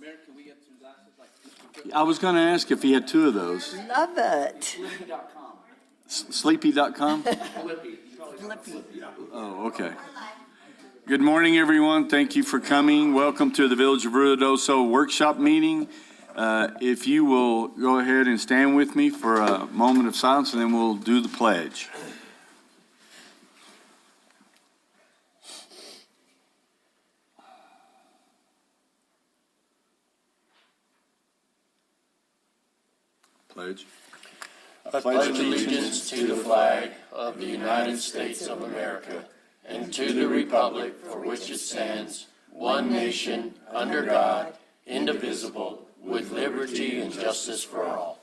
Mayor, can we get some glasses like this? I was going to ask if he had two of those. Love it. Sleepy.com? Flippy. Oh, okay. Good morning, everyone. Thank you for coming. Welcome to the Village of Ruidoso workshop meeting. If you will go ahead and stand with me for a moment of silence, and then we'll do the pledge. Pledge. I pledge allegiance to the flag of the United States of America and to the republic for which it stands, one nation, under God, indivisible, with liberty and justice for all.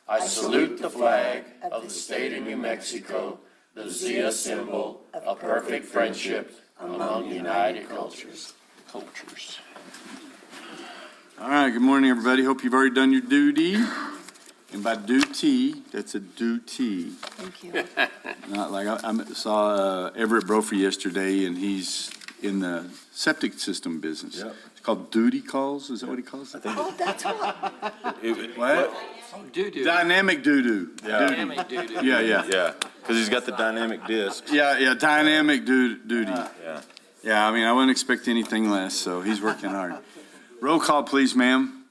I salute the flag of the state of New Mexico, the Zia symbol of perfect friendship among united cultures. All right, good morning, everybody. Hope you've already done your duty. And by duty, that's a duty. Thank you. Not like I saw Everett Brophy yesterday, and he's in the septic system business. Yep. It's called duty calls. Is that what he calls it? Oh, that's what. What? Doo-doo. Dynamic doo-doo. Yeah. Dynamic doo-doo. Yeah. Yeah, because he's got the dynamic disc. Yeah, dynamic duty. Yeah. Yeah, I mean, I wouldn't expect anything less, so he's working hard. Roll call, please, ma'am.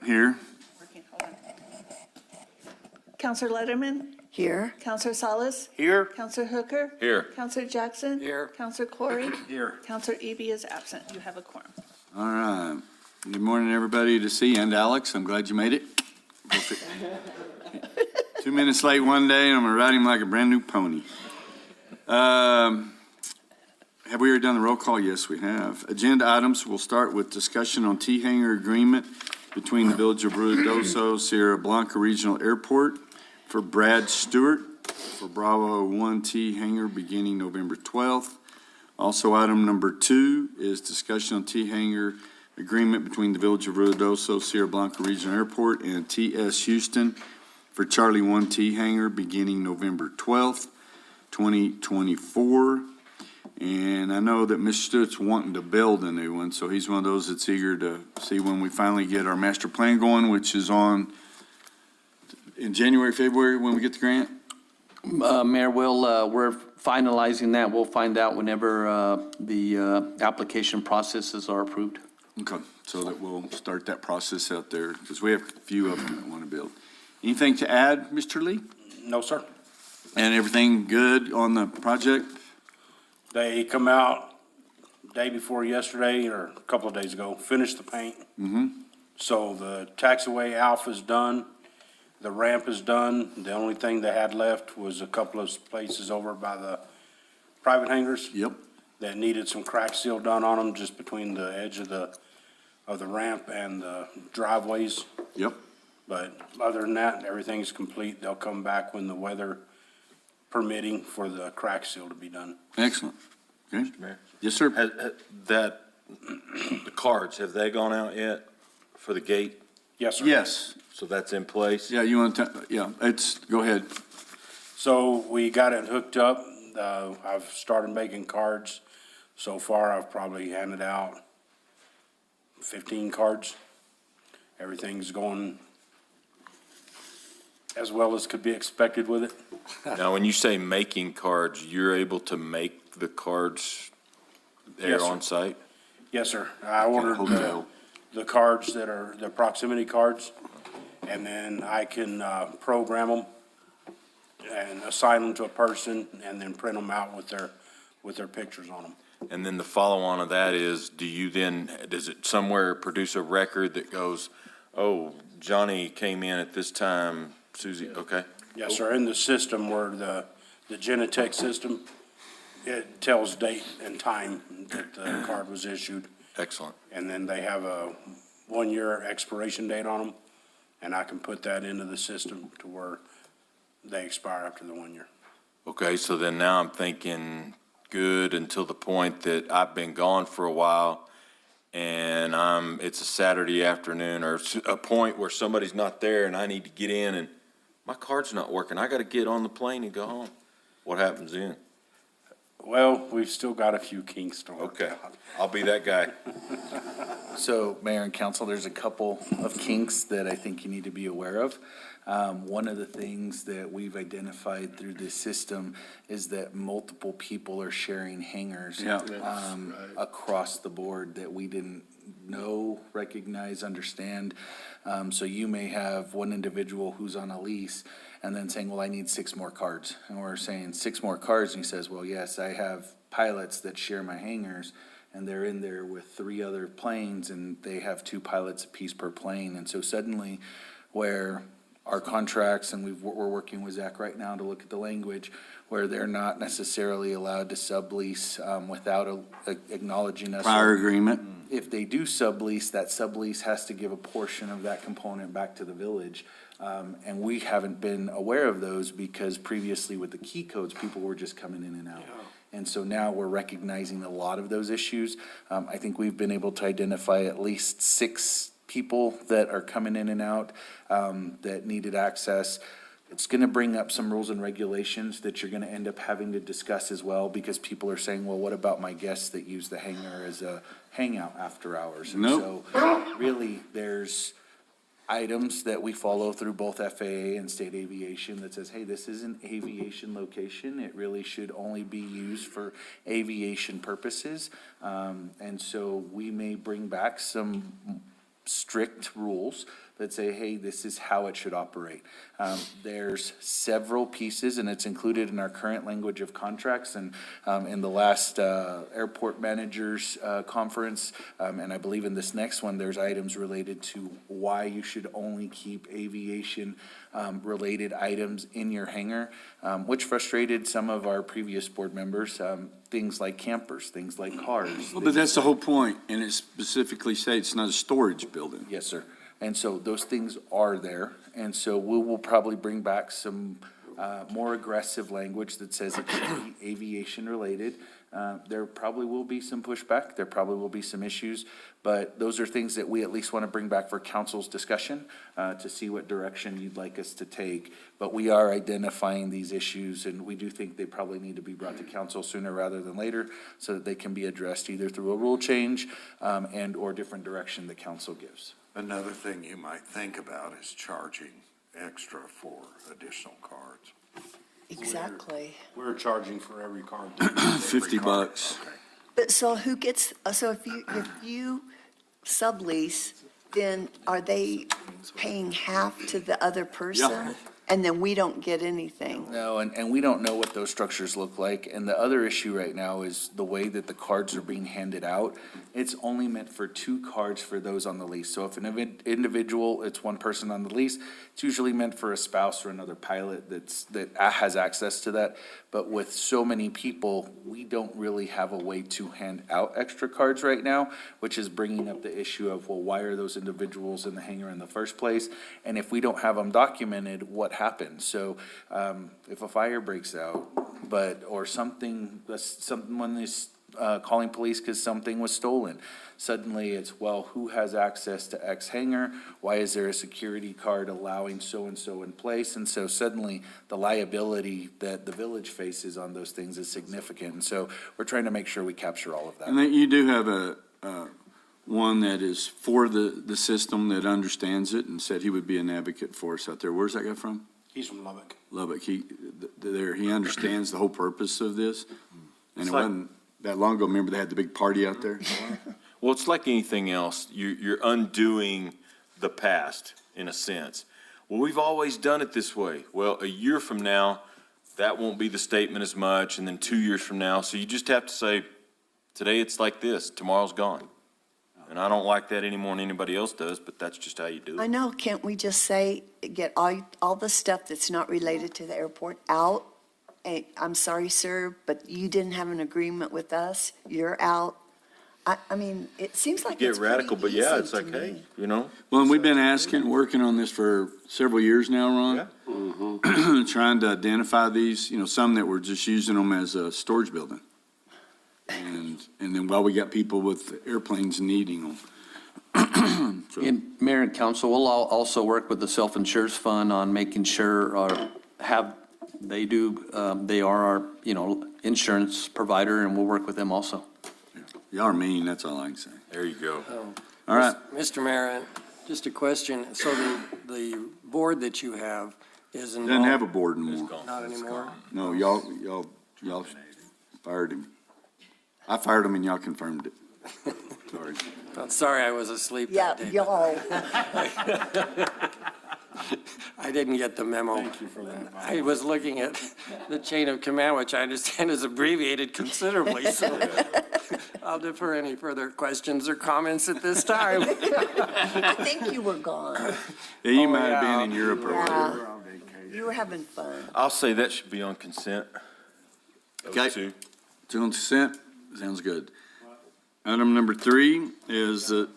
Here. Counselor Letterman, Here. Counselor Salas, Here. Counselor Hooker, Here. Counselor Jackson, Here. Counselor Corey, Here. Counselor Eby is absent. You have a quorum. All right. Good morning, everybody, to see you. And Alex, I'm glad you made it. Perfect. 2 minutes late one day, and I'm going to ride him like a brand-new pony. Have we already done the roll call? Yes, we have. Agenda items, we'll start with discussion on T-Hanger agreement between the Village of Ruidoso, Sierra Blanca Regional Airport for Brad Stewart for Bravo 1 T-Hanger beginning November 12th. Also, item number 2 is discussion on T-Hanger agreement between the Village of Ruidoso, Sierra Blanca Regional Airport and TS Houston for Charlie 1 T-Hanger beginning November 12th, 2024. And I know that Mr. Stewart's wanting to build a new one, so he's one of those that's eager to see when we finally get our master plan going, which is on in January, February, when we get the grant. Mayor, we're finalizing that. We'll find out whenever the application processes are approved. Okay, so that we'll start that process out there, because we have a few of them that want to build. Anything to add, Mr. Lee? No, sir. And everything good on the project? They come out day before yesterday, or a couple of days ago, finished the paint. So the taxiway alpha is done, the ramp is done. The only thing they had left was a couple of places over by the private hangars Yep. that needed some crack seal done on them, just between the edge of the ramp and the driveways. Yep. But other than that, everything's complete. They'll come back when the weather permitting for the crack seal to be done. Excellent. Okay. Mayor. Yes, sir. The cards, have they gone out yet for the gate? Yes, sir. Yes. So that's in place? Yeah, you want to, go ahead. So we got it hooked up. I've started making cards. So far, I've probably handed out 15 cards. Everything's going as well as could be expected with it. Now, when you say making cards, you're able to make the cards there Yes, sir. on site? Yes, sir. I ordered Hotel. the cards that are the proximity cards, and then I can program them and assign them to a person, and then print them out with their pictures on them. And then the follow-on of that is, does it somewhere produce a record that goes, oh, Johnny came in at this time, Susie, okay? Yes, sir. In the system where the Genetec system, it tells date and time that the card was issued. Excellent. And then they have a 1-year expiration date on them, and I can put that into the system to where they expire after the 1 year. Okay, so then now I'm thinking good until the point that I've been gone for a while and it's a Saturday afternoon or a point where somebody's not there and I need to get in and my card's not working. I got to get on the plane and go home. What happens then? Well, we've still got a few kinks to work Okay, out. I'll be that guy. So, Mayor and Council, there's a couple of kinks that I think you need to be aware of. One of the things that we've identified through this system is that multiple people are sharing hangars Yeah. across the board that we didn't know, recognize, understand. So you may have one individual who's on a lease and then saying, well, I need 6 more cards. And we're saying 6 more cards, and he says, well, yes, I have pilots that share my hangars, and they're in there with 3 other planes, and they have 2 pilots apiece per plane. And so suddenly, where our contracts, and we're working with Zach right now to look at the language, where they're not necessarily allowed to sublease without acknowledging us. Prior agreement. If they do sublease, that sublease has to give a portion of that component back to the village. And we haven't been aware of those because previously with the key codes, people were just coming in and out. And so now we're recognizing a lot of those issues. I think we've been able to identify at least 6 people that are coming in and out that needed access. It's going to bring up some rules and regulations that you're going to end up having to discuss as well, because people are saying, well, what about my guests that use the hangar as a hangout after hours? And Nope. so really, there's items that we follow through both FAA and state aviation that says, hey, this is an aviation location. It really should only be used for aviation purposes. And so we may bring back some strict rules that say, hey, this is how it should operate. There's several pieces, and it's included in our current language of contracts, and in the last airport managers conference, and I believe in this next one, there's items related to why you should only keep aviation related items in your hangar, which frustrated some of our previous board members. Things like campers, things like cars. Well, but that's the whole point, and it specifically states it's not a storage building. Yes, sir. And so those things are there. And so we will probably bring back some more aggressive language that says it should be aviation related. There probably will be some pushback. There probably will be some issues. But those are things that we at least want to bring back for council's discussion to see what direction you'd like us to take. But we are identifying these issues, and we do think they probably need to be brought to council sooner rather than later so that they can be addressed either through a rule change and or different direction the council gives. Another thing you might think about is charging extra for additional cards. Exactly. We're charging for every card. $50. But so who gets, so if you sublease, then are they paying half to the other person? And then we don't get anything? No, and we don't know what those structures look like. And the other issue right now is the way that the cards are being handed out. It's only meant for 2 cards for those on the lease. So if an individual, it's 1 person on the lease, it's usually meant for a spouse or another pilot that has access to that. But with so many people, we don't really have a way to hand out extra cards right now, which is bringing up the issue of, well, why are those individuals in the hangar in the first place? And if we don't have them documented, what happens? So if a fire breaks out, or someone is calling police because something was stolen, suddenly it's, well, who has access to X hangar? Why is there a security card allowing so-and-so in place? And so suddenly the liability that the village faces on those things is significant. And so we're trying to make sure we capture all of that. And that you do have one that is for the system that understands it and said he would be an advocate for us out there. Where's that guy from? He's from Lubbock. Lubbock. He understands the whole purpose of this. And It's it like- wasn't that long ago. Remember they had the big party out there? Well, it's like anything else. You're undoing the past, in a sense. Well, we've always done it this way. Well, a year from now, that won't be the statement as much, and then 2 years from now. So you just have to say, today it's like this, tomorrow's gone. And I don't like that any more than anybody else does, but that's just how you do I it. know, can't we just say, get all the stuff that's not related to the airport out? Hey, I'm sorry, sir, but you didn't have an agreement with us, you're out. I mean, it seems like Get it's pretty radical, but yeah, easy it's to okay, me. you know? Well, and we've been working on this for several years now, Ron. Trying to identify these, some that were just using them as a storage building. And then while we got people with airplanes needing them. So- And Mayor and Council, we'll also work with the Self-Insurance Fund on making sure they are our, insurance provider, and we'll work with them also. Y'all are mean, that's all I can say. There you go. All right, Mr. Mayor, just a question. So the board that you have is doesn't have involved? a board anymore. Not anymore? No, y'all fired him. I fired him and y'all confirmed it. Sorry. I'm sorry, I was asleep Yeah, that day. y'all, I didn't get the memo. Thank you for that. I was looking at the chain of command, which I understand is abbreviated considerably, so I'll defer any further questions or comments at this time. I think you were gone. Yeah, you might have been in Europe or Yeah. whatever. You were having fun. I'll say that should be on consent. Those Okay. two. Two on consent, sounds good. Item number 3 is the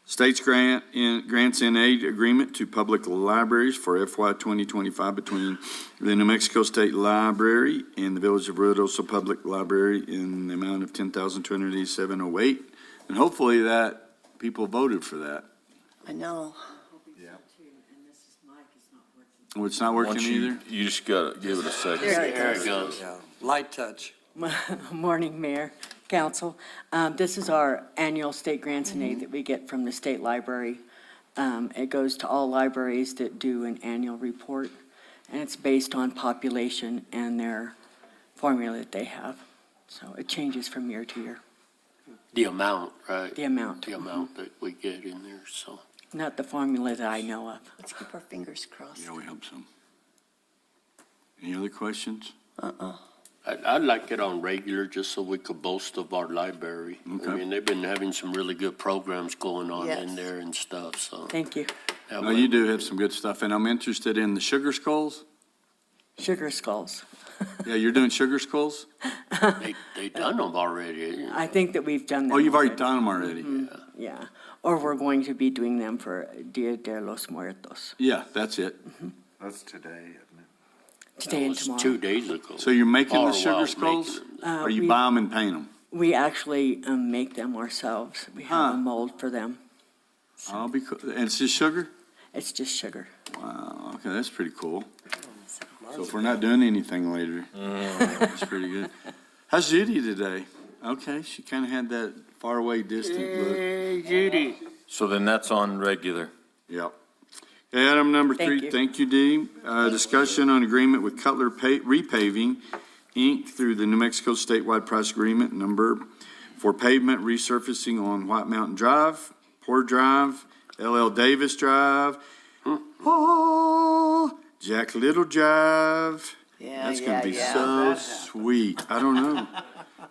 state's grants in aid agreement to public libraries for FY 2025 between the New Mexico State Library and the Village of Ruidoso Public Library in the amount of $10,287.08. And hopefully that, people voted for that. I know. Oh, it's not working Once either? you just gotta give it a second. There it goes. Light touch. Morning, Mayor, Council. This is our annual state grants and aid that we get from the state library. It goes to all libraries that do an annual report, and it's based on population and their formula that they have. So it changes from year to year, The amount, right? the amount, The amount that we get in there, so. not the formula that I know of. Let's keep our fingers crossed. Yeah, we hope so. Any other questions? I'd like it on regular, just so we could boast of our library. Okay. I mean, they've been having some really good programs going on Yes. in there and stuff, so. Thank you. that No, way- you do have some good stuff, and I'm interested in the sugar skulls. Sugar skulls. Yeah, you're doing sugar skulls? They done them already. I think that we've done them. Oh, you've already done them already? Yeah, or we're going to be doing them for Dia de los Muertos, Yeah, that's it. That's today, isn't it? today That and was tomorrow. 2 days ago. So you're making Or the sugar while skulls? making them. Or you we- buy them and paint them? We actually make them ourselves. We have Huh. a mold for them. I'll be, and it's just sugar? It's just sugar. Wow, okay, that's pretty cool. So if we're not doing anything later, that's pretty good. How's Judy today? Okay, she kind of had that faraway distant look. Hey, Judy. So then that's on regular. Yep. Okay, item number Thank 3, you. thank you, Dee. Discussion on agreement with Cutler Repaving, Inc. through the New Mexico statewide price agreement number for pavement resurfacing on White Mountain Drive, Port Drive, LL Davis Drive, Jack Little Drive. Yeah, That's gonna be yeah. so sweet. I don't know.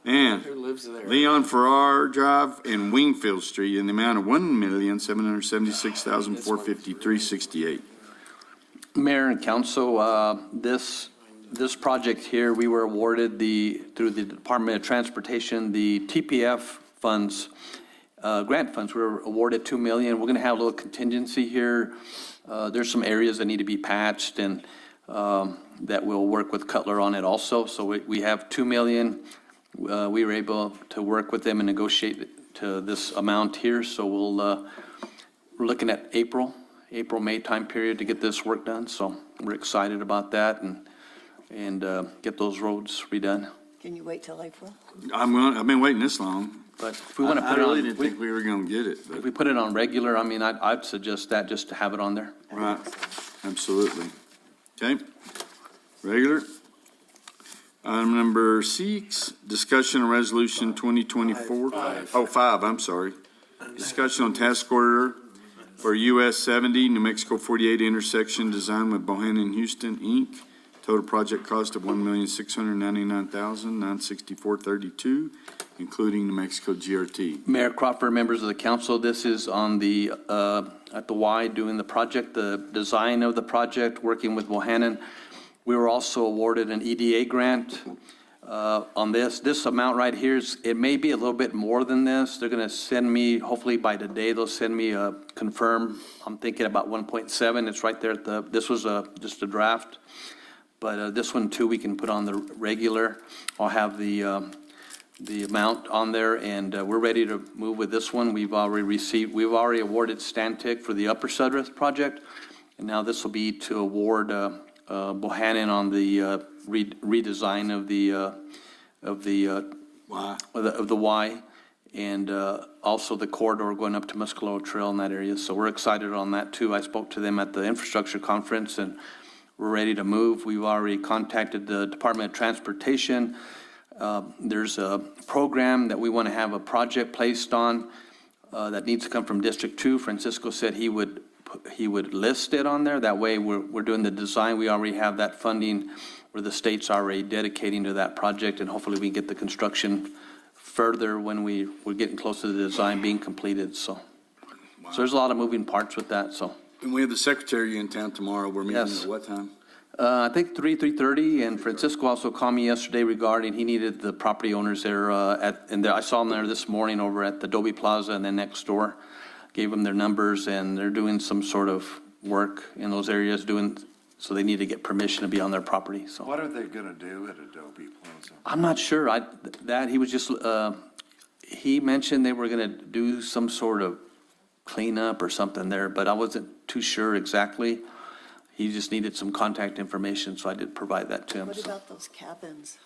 Man, Who lives there? Leon Farrar Drive and Wingfield Street in the amount of $1,776,453.68. Mayor and council, this project here, we were awarded through the Department of Transportation, the TPF funds, grant funds. We were awarded $2 million. We're going to have a little contingency here. There's some areas that need to be patched, and that we'll work with Cutler on it also. So we have $2 million. We were able to work with them and negotiate to this amount here. So we're looking at April, May time period to get this work done. So we're excited about that and get those roads redone. Can you wait till April? I've been waiting this long. But if we want to I put it really on, didn't think we were gonna get it, if but, we put it on regular, I mean, I'd suggest that just to have it on there. right, absolutely. Okay, regular. Item number 6, discussion on resolution 5, I'm sorry. Discussion on task order for US 70, New Mexico 48 intersection design with Bohannon Houston, Inc. Total project cost of $1,699,964.32, including New Mexico GRT. Mayor Crawford, members of the council, this is on the, at the Y doing the project, the design of the project, working with Bohannon. We were also awarded an EDA grant on this. This amount right here is, it may be a little bit more than this. They're going to send me, hopefully by today, they'll send me a confirm. I'm thinking about 1.7. It's right there at the, this was just a draft. But this one too, we can put on the regular. I'll have the amount on there, and we're ready to move with this one. We've already awarded Stantec for the Upper Sudworth project, and now this will be to award Bohannon on the redesign of the Y, and also the corridor going up to Muscalo Trail in that area. So we're excited on that too. I spoke to them at the infrastructure conference, and we're ready to move. We've already contacted the Department of Transportation. There's a program that we want to have a project placed on that needs to come from District 2. Francisco said he would list it on there. That way, we're doing the design. We already have that funding where the state's already dedicating to that project, and hopefully we get the construction further when we're getting close to the design being completed, so. So there's a lot of moving parts with that, so. And we have the secretary in town tomorrow. We're meeting Yes. at what time? I think 3:30, and Francisco also called me yesterday regarding, he needed the property owners there I saw them there this morning over at the Adobe Plaza and then next door. Gave them their numbers, and they're doing some sort of work in those areas, so they need to get permission to be on their property, so. What are they gonna do at Adobe Plaza? I'm not sure, he was just, he mentioned they were gonna do some sort of cleanup or something there, but I wasn't too sure exactly. He just needed some contact information, so I did provide that to him. What so. about those cabins?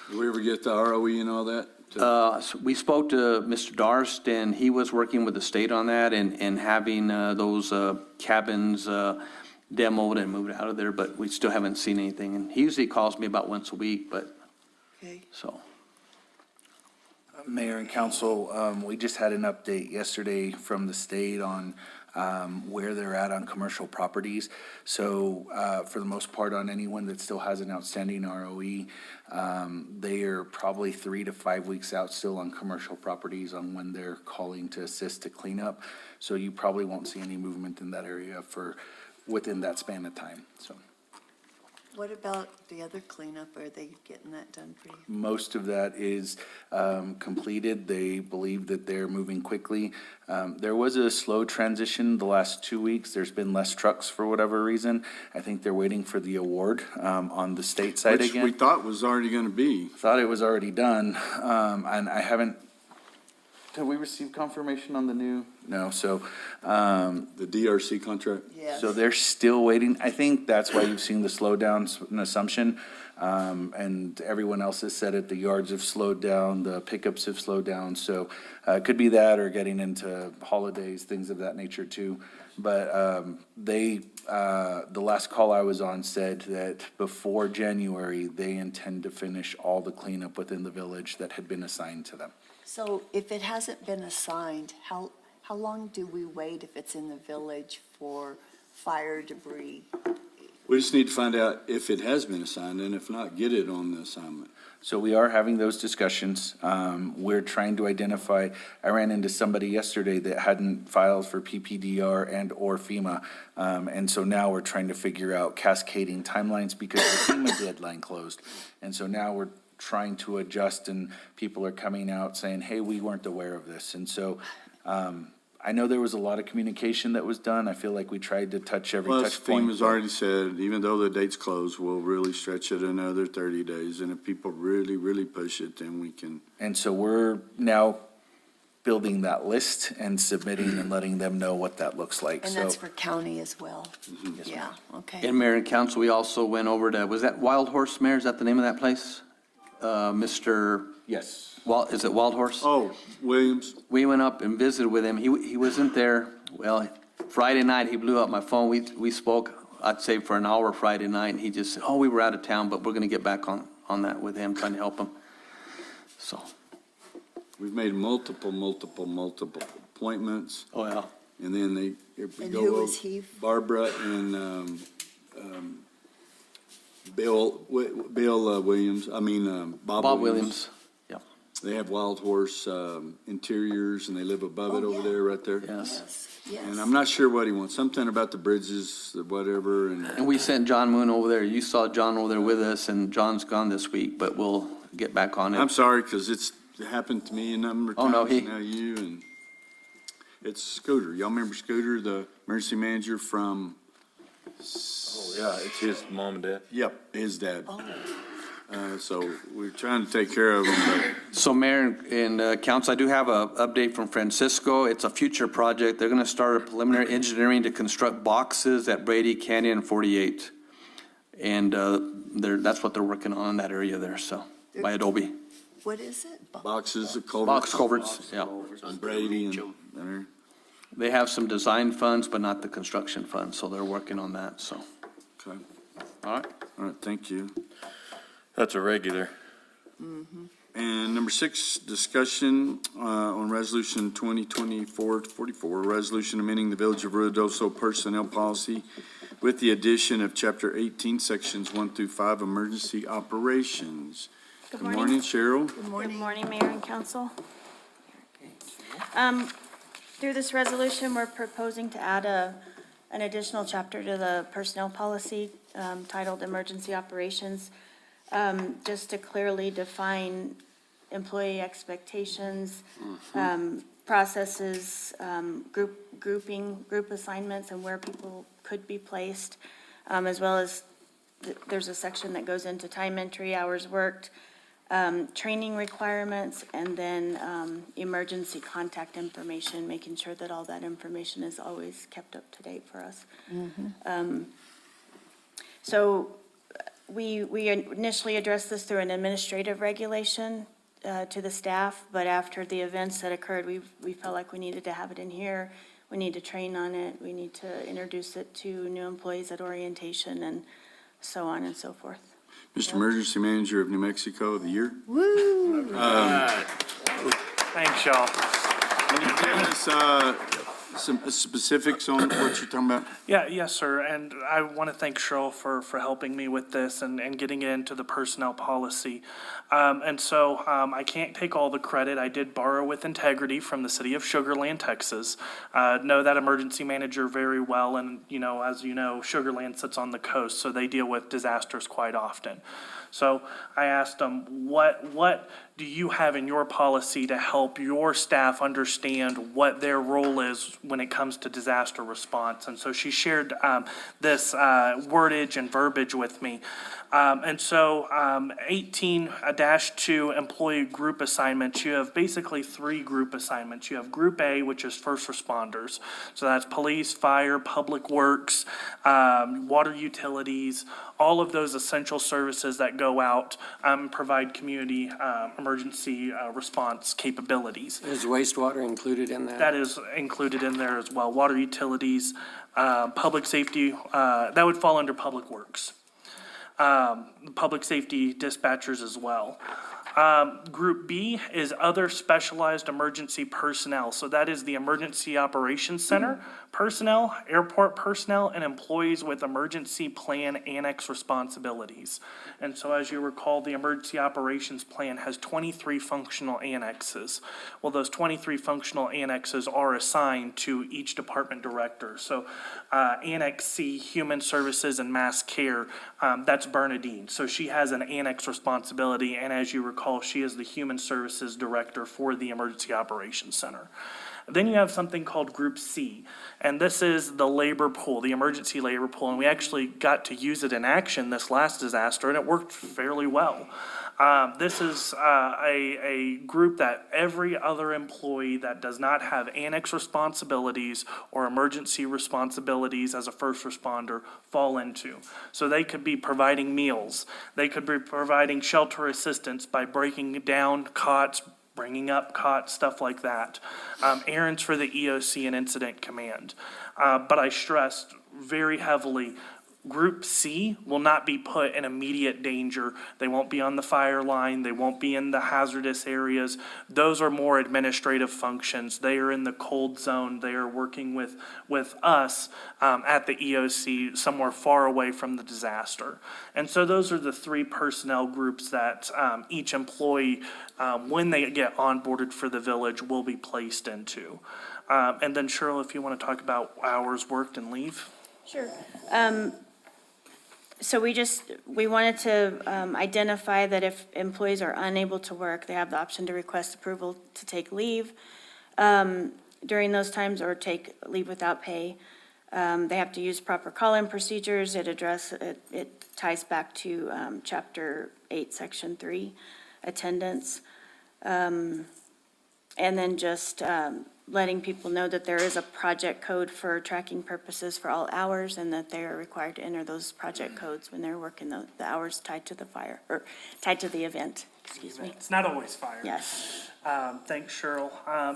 Did we ever get the ROE and all that? So we spoke to Mr. Darst, and he was working with the state on that and having those cabins demoed and moved out of there, but we still haven't seen anything. And he usually calls me about once a week, but, Okay. so. Mayor and council, we just had an update yesterday from the state on where they're at on commercial properties. So for the most part, on anyone that still has an outstanding ROE, they are probably 3 to 5 weeks out still on commercial properties on when they're calling to assist to clean up. So you probably won't see any movement in that area within that span of time, so. What about the other cleanup? Are they getting that done for you? Most of that is completed. They believe that they're moving quickly. There was a slow transition the last 2 weeks. There's been less trucks for whatever reason. I think they're waiting for the award on the state side Which we again. thought was already gonna be. Thought it was already done, and I haven't, did we receive confirmation on the new? No, so, The DRC contract? Yes. so they're still waiting. I think that's why you've seen the slowdown, an assumption. And everyone else has said it, the yards have slowed down, the pickups have slowed down. So it could be that or getting into holidays, things of that nature too. But the last call I was on said that before January, they intend to finish all the cleanup within the village that had been assigned to them. So if it hasn't been assigned, how long do we wait if it's in the village for fire debris? We just need to find out if it has been assigned, and if not, get it on the assignment. So we are having those discussions. We're trying to identify, I ran into somebody yesterday that hadn't filed for PPDR and/or FEMA. And so now we're trying to figure out cascading timelines because the FEMA deadline closed. And so now we're trying to adjust, and people are coming out saying, hey, we weren't aware of this. And so I know there was a lot of communication that was done. I feel like we tried to touch every Plus, touch point. FEMA's already said, even though the date's closed, we'll really stretch it another 30 days. And if people really, really push it, then we can. And so we're now building that list and submitting and letting them know what that looks like. And So that's for county as well? Yeah, okay. And Mayor and Council, we also went over to, was that Wild Horse, Mayor? Is that the name of that place? Mr. yes. Is it Wild Horse? Oh, Williams, We went up and visited with him. He wasn't there. Well, Friday night, he blew up my phone. We spoke, I'd say for an hour Friday night, and he just said, we were out of town, but we're going to get back on that with him, trying to help him. So, we've made multiple appointments. oh, yeah. And then if we And go who over- was he? Barbara and Bill Williams, Bob Williams. Yeah, They have Wild Horse interiors, and they live above it Oh, over yeah. there, right there. yes. Yes. And I'm not sure what he wants, something about the bridges, whatever, and And we sent John Moon over there. You saw John over there with us, and John's gone this week, but we'll get back on it. I'm sorry, because it happened to me a number of Oh, no, times, now you, and it's Scooter. Y'all remember Scooter, the emergency manager from, Oh, yeah, it's his mom and dad. yep, his dad. So we're trying to take care of him, So Mayor and Council, I do have an update from Francisco. It's a future project. They're going to start a preliminary engineering to construct boxes at Brady Canyon 48. And that's what they're working on in that area there, so, by Adobe. What is it? Boxes, culverts. Box culverts, yeah. On Brady and there. They have some design funds, but not the construction funds, so they're working on that, so. Okay. All right. All right, thank you. That's a regular. And number 6, discussion on resolution 2024-44, resolution amending the Village of Ruidoso personnel policy with the addition of chapter 18, sections 1 through 5, emergency operations. Good Good morning, morning. Cheryl. Good Good morning. morning, Mayor and Council. Through this resolution, we're proposing to add an additional chapter to the personnel policy titled Emergency Operations, just to clearly define employee expectations, processes, group assignments, and where people could be placed, as well as there's a section that goes into time entry, hours worked, training requirements, and then emergency contact information, making sure that all that information is always kept up to date for us. So we initially addressed this through an administrative regulation to the staff, but after the events that occurred, we felt like we needed to have it in here. We need to train on it. We need to introduce it to new employees at orientation and so on and so forth. Mr. Emergency Manager of New Mexico of the Year. Woo! Thanks, y'all. Can you give us some specifics on what you're talking about? Yes, sir, and I want to thank Cheryl for helping me with this and getting it into the personnel policy. And so I can't take all the credit. I did borrow with integrity from the city of Sugar Land, Texas. Know that emergency manager very well, and, as you know, Sugar Land sits on the coast, so they deal with disasters quite often. So I asked them, what do you have in your policy to help your staff understand what their role is when it comes to disaster response? And so she shared this wordage and verbiage with me. And so 18-2 employee group assignments, you have basically 3 group assignments. You have Group A, which is first responders. So that's police, fire, public works, water utilities, all of those essential services that go out and provide community emergency response capabilities. Is wastewater included in that? That is included in there as well. Water utilities, public safety, that would fall under public works. Public safety dispatchers as well. Group B is other specialized emergency personnel. So that is the Emergency Operations Center personnel, airport personnel, and employees with emergency plan annex responsibilities. And so as you recall, the Emergency Operations Plan has 23 functional annexes. Well, those 23 functional annexes are assigned to each department director. So Annex C, Human Services and Mass Care, that's Bernadine. So she has an annex responsibility, and as you recall, she is the Human Services Director for the Emergency Operations Center. Then you have something called Group C, and this is the labor pool, the emergency labor pool, and we actually got to use it in action this last disaster, and it worked fairly well. This is a group that every other employee that does not have annex responsibilities or emergency responsibilities as a first responder fall into. So they could be providing meals. They could be providing shelter assistance by breaking down cots, bringing up cots, stuff like that. Errands for the EOC and Incident Command. But I stressed very heavily, Group C will not be put in immediate danger. They won't be on the fire line. They won't be in the hazardous areas. Those are more administrative functions. They are in the cold zone. They are working with us at the EOC somewhere far away from the disaster. And so those are the 3 personnel groups that each employee, when they get onboarded for the village, will be placed into. And then Cheryl, if you want to talk about hours worked and leave. Sure. So we wanted to identify that if employees are unable to work, they have the option to request approval to take leave during those times or take leave without pay. They have to use proper call-in procedures. It ties back to Chapter 8, Section 3, attendance. And then just letting people know that there is a project code for tracking purposes for all hours, and that they are required to enter those project codes when they're working the hours tied to the fire, or tied to the event, excuse me. It's not always fire. Yes. Thanks, Cheryl.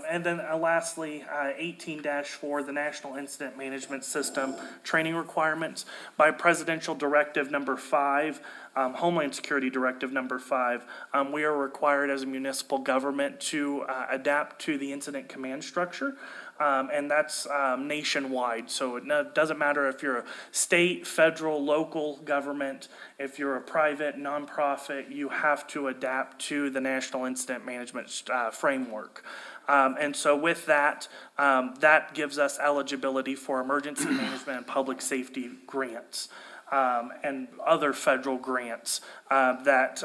And then lastly, 18-4, the National Incident Management System training requirements. By Presidential Directive Number 5, Homeland Security Directive Number 5, we are required as a municipal government to adapt to the incident command structure. And that's nationwide. So it doesn't matter if you're a state, federal, local government, if you're a private, nonprofit, you have to adapt to the National Incident Management framework. And so with that, that gives us eligibility for emergency management and public safety grants. And other federal grants that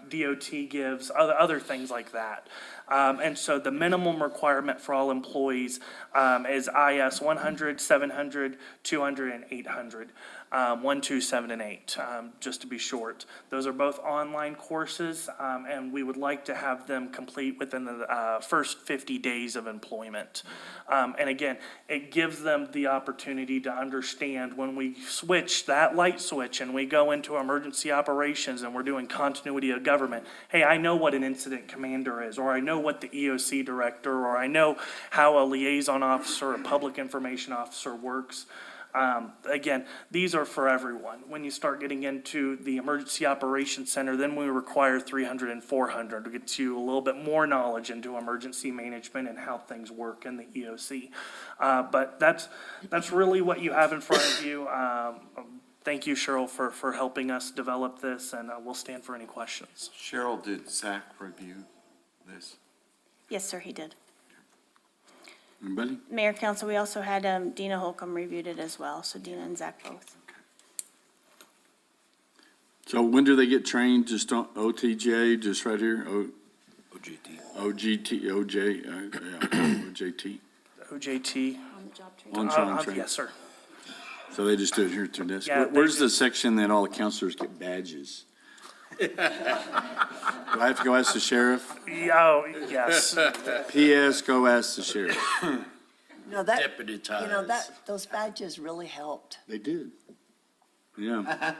DOT gives, other things like that. And so the minimum requirement for all employees is IS 100, 700, 200, and 800. 1, 2, 7, and 8, just to be short. Those are both online courses, and we would like to have them complete within the first 50 days of employment. And again, it gives them the opportunity to understand when we switch that light switch and we go into emergency operations and we're doing continuity of government, hey, I know what an incident commander is, or I know what the EOC director, or I know how a liaison officer, a public information officer works. Again, these are for everyone. When you start getting into the Emergency Operations Center, then we require 300 and 400 to get you a little bit more knowledge into emergency management and how things work in the EOC. But that's really what you have in front of you. Thank you, Cheryl, for helping us develop this, and we'll stand for any questions. Cheryl, did Zach review this? Yes, sir, he did. Anybody? Mayor, council, we also had Dina Holcomb reviewed it as well, so Dina and Zach both. So when do they get trained? Just on OTJ, just right here? OGT, OJT? OJT. On the job training. On-time training. Yes, sir. So they just do it here at their desk? Yeah, Where's they the section that all the counselors get badges? Do I have to go ask the sheriff? Oh, yes. P.S. Go ask the sheriff. No, that, Deputized. you know, those badges really helped. They did. Yeah.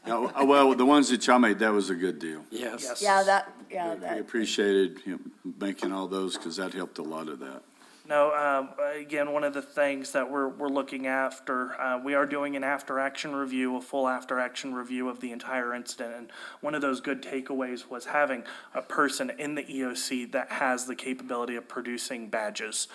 Yeah, well, the ones that y'all made, that was a good deal. Yes. Yeah, We appreciated him making all those because that helped a lot of that. No, again, one of the things that we're looking after, we are doing an after-action review, a full after-action review of the entire incident. And one of those good takeaways was having a person in the EOC that has the capability of producing badges.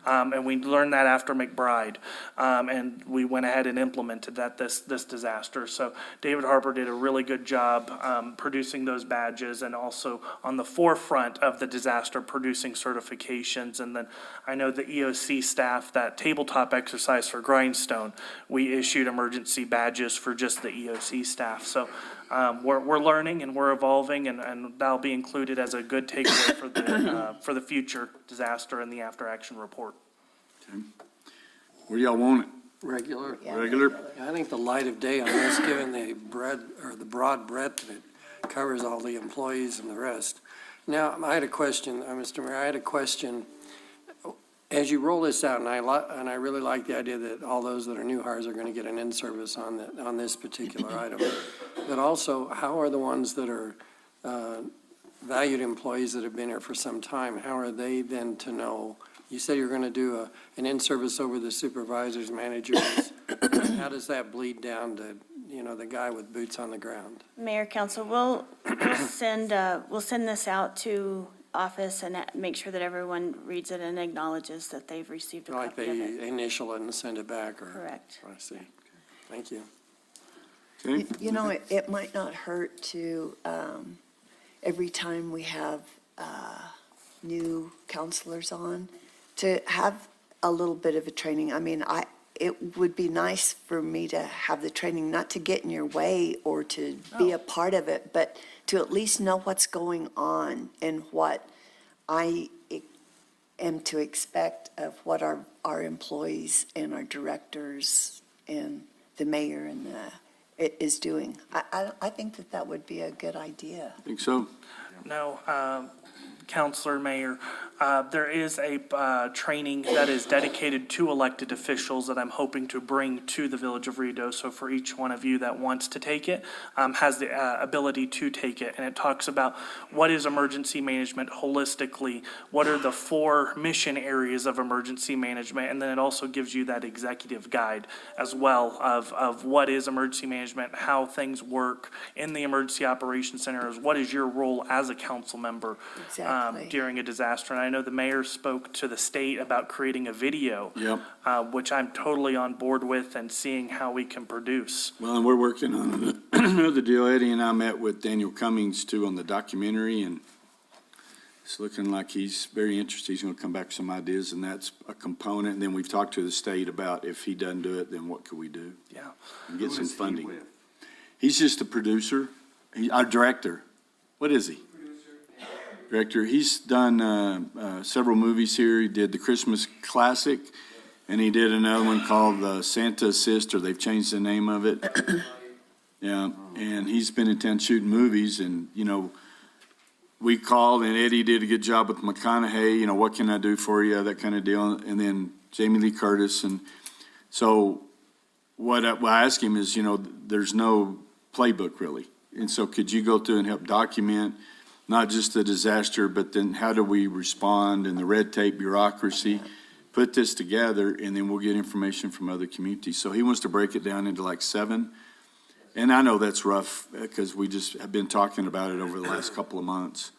And we learned that after McBride. And we went ahead and implemented that this disaster. So David Harper did a really good job producing those badges, and also on the forefront of the disaster, producing certifications. And then I know the EOC staff, that tabletop exercise for Grindstone, we issued emergency badges for just the EOC staff. So we're learning and we're evolving, and that'll be included as a good takeaway for the future disaster and the after-action report. Where do y'all want it? Regular. Regular? I think the light of day on this, given the broad breadth that it covers all the employees and the rest. Now, I had a question, Mr. Mayor, I had a question. As you roll this out, and I really like the idea that all those that are new hires are going to get an in-service on this particular item. But also, how are the ones that are valued employees that have been here for some time, how are they then to know? You said you're going to do an in-service over the supervisors, managers. How does that bleed down to, the guy with boots on the ground? Mayor, council, we'll send this out to office and make sure that everyone reads it and acknowledges that they've received a Like copy of it. they initial it and send it back, or? Correct. I see. Thank you. Okay. You know, it might not hurt to, every time we have new counselors on, to have a little bit of a training. I mean, it would be nice for me to have the training, not to get in your way or to be a part of it, but to at least know what's going on and what I am to expect of what our employees and our directors and the mayor and is doing. I think that would be a good idea. Think so? No, Counselor, Mayor, There is a training that is dedicated to elected officials that I'm hoping to bring to the Village of Ruidoso for each one of you that wants to take it, has the ability to take it. And it talks about what is emergency management holistically, what are the 4 mission areas of emergency management, and then it also gives you that executive guide as well of what is emergency management, how things work in the emergency operations centers, what is your role as a council member Exactly. during a disaster. And I know the mayor spoke to the state about creating a video, which I'm totally on board with, and seeing how we can produce. Well, and we're working on another deal. Eddie and I met with Daniel Cummings too on the documentary, and it's looking like he's very interested. He's gonna come back with some ideas, and that's a component. And then we've talked to the state about if he doesn't do it, then what could we do? Yeah. And get some funding. He's just a producer, our director. What is he? Director. He's done several movies here. He did the Christmas Classic, and he did another one called Santa Assist, or they've changed the name of it. Yeah, and he's been in town shooting movies, and, you know, we called, and Eddie did a good job with McConaughey, you know, what can I do for you, that kind of deal, and then Jamie Lee Curtis. And so what I asked him is, you know, there's no playbook really. And so could you go through and help document not just the disaster, but then how do we respond, and the red tape, bureaucracy, put this together, and then we'll get information from other communities. So he wants to break it down into like 7. And I know that's rough because we just have been talking about it over the last couple of months.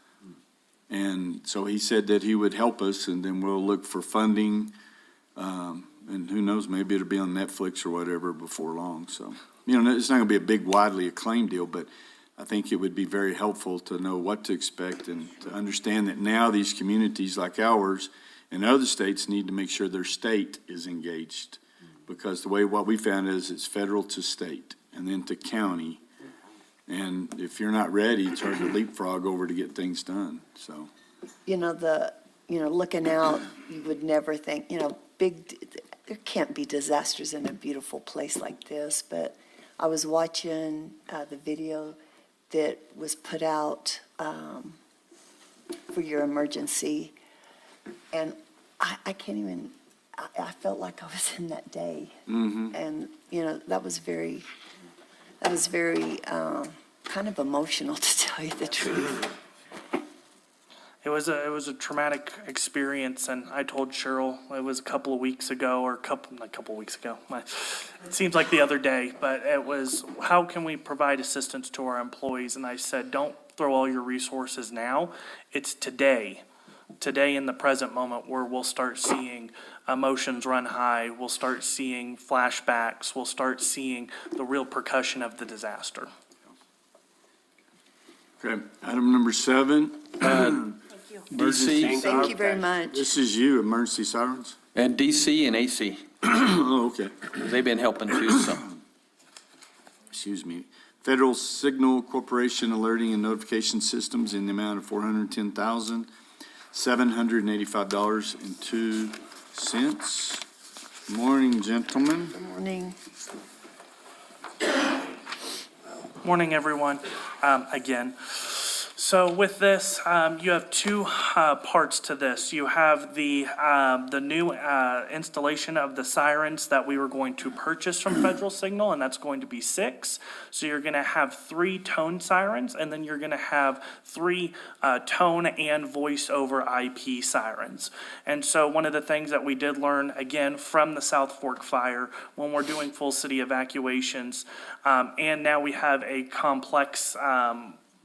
And so he said that he would help us, and then we'll look for funding. And who knows, maybe it'll be on Netflix or whatever before long. So, you know, it's not going to be a big, widely acclaimed deal, but I think it would be very helpful to know what to expect and to understand that now these communities like ours and other states need to make sure their state is engaged. Because the way what we found is it's federal to state and then to county. And if you're not ready, it's hard to leapfrog over to get things done, so. You know, looking out, you would never think, you know, there can't be disasters in a beautiful place like this, but I was watching the video that was put out for your emergency, and I can't even, I felt like I was in that day. And, you know, that was very kind of emotional, to tell you the truth. It was a traumatic experience, and I told Cheryl, it was a couple of weeks ago, or not a couple of weeks ago. It seems like the other day, but it was, how can we provide assistance to our employees? And I said, don't throw all your resources now. It's today in the present moment, where we'll start seeing emotions run high. We'll start seeing flashbacks. We'll start seeing the real percussion of the disaster. Okay, item number 7. DC, Thank you very much. This is you, emergency sirens? and DC and AC, Oh, okay. they've been helping too, so. Excuse me. Federal Signal Corporation alerting and notification systems in the amount of $410,785.02. Morning, gentlemen. Good morning. Morning, everyone, again. So with this, you have 2 parts to this. You have the new installation of the sirens that we were going to purchase from Federal Signal, and that's going to be 6. So you're going to have 3 tone sirens, and then you're going to have 3 tone and voice over IP sirens. And so one of the things that we did learn, again, from the South Fork fire, when we're doing full city evacuations, and now we have a complex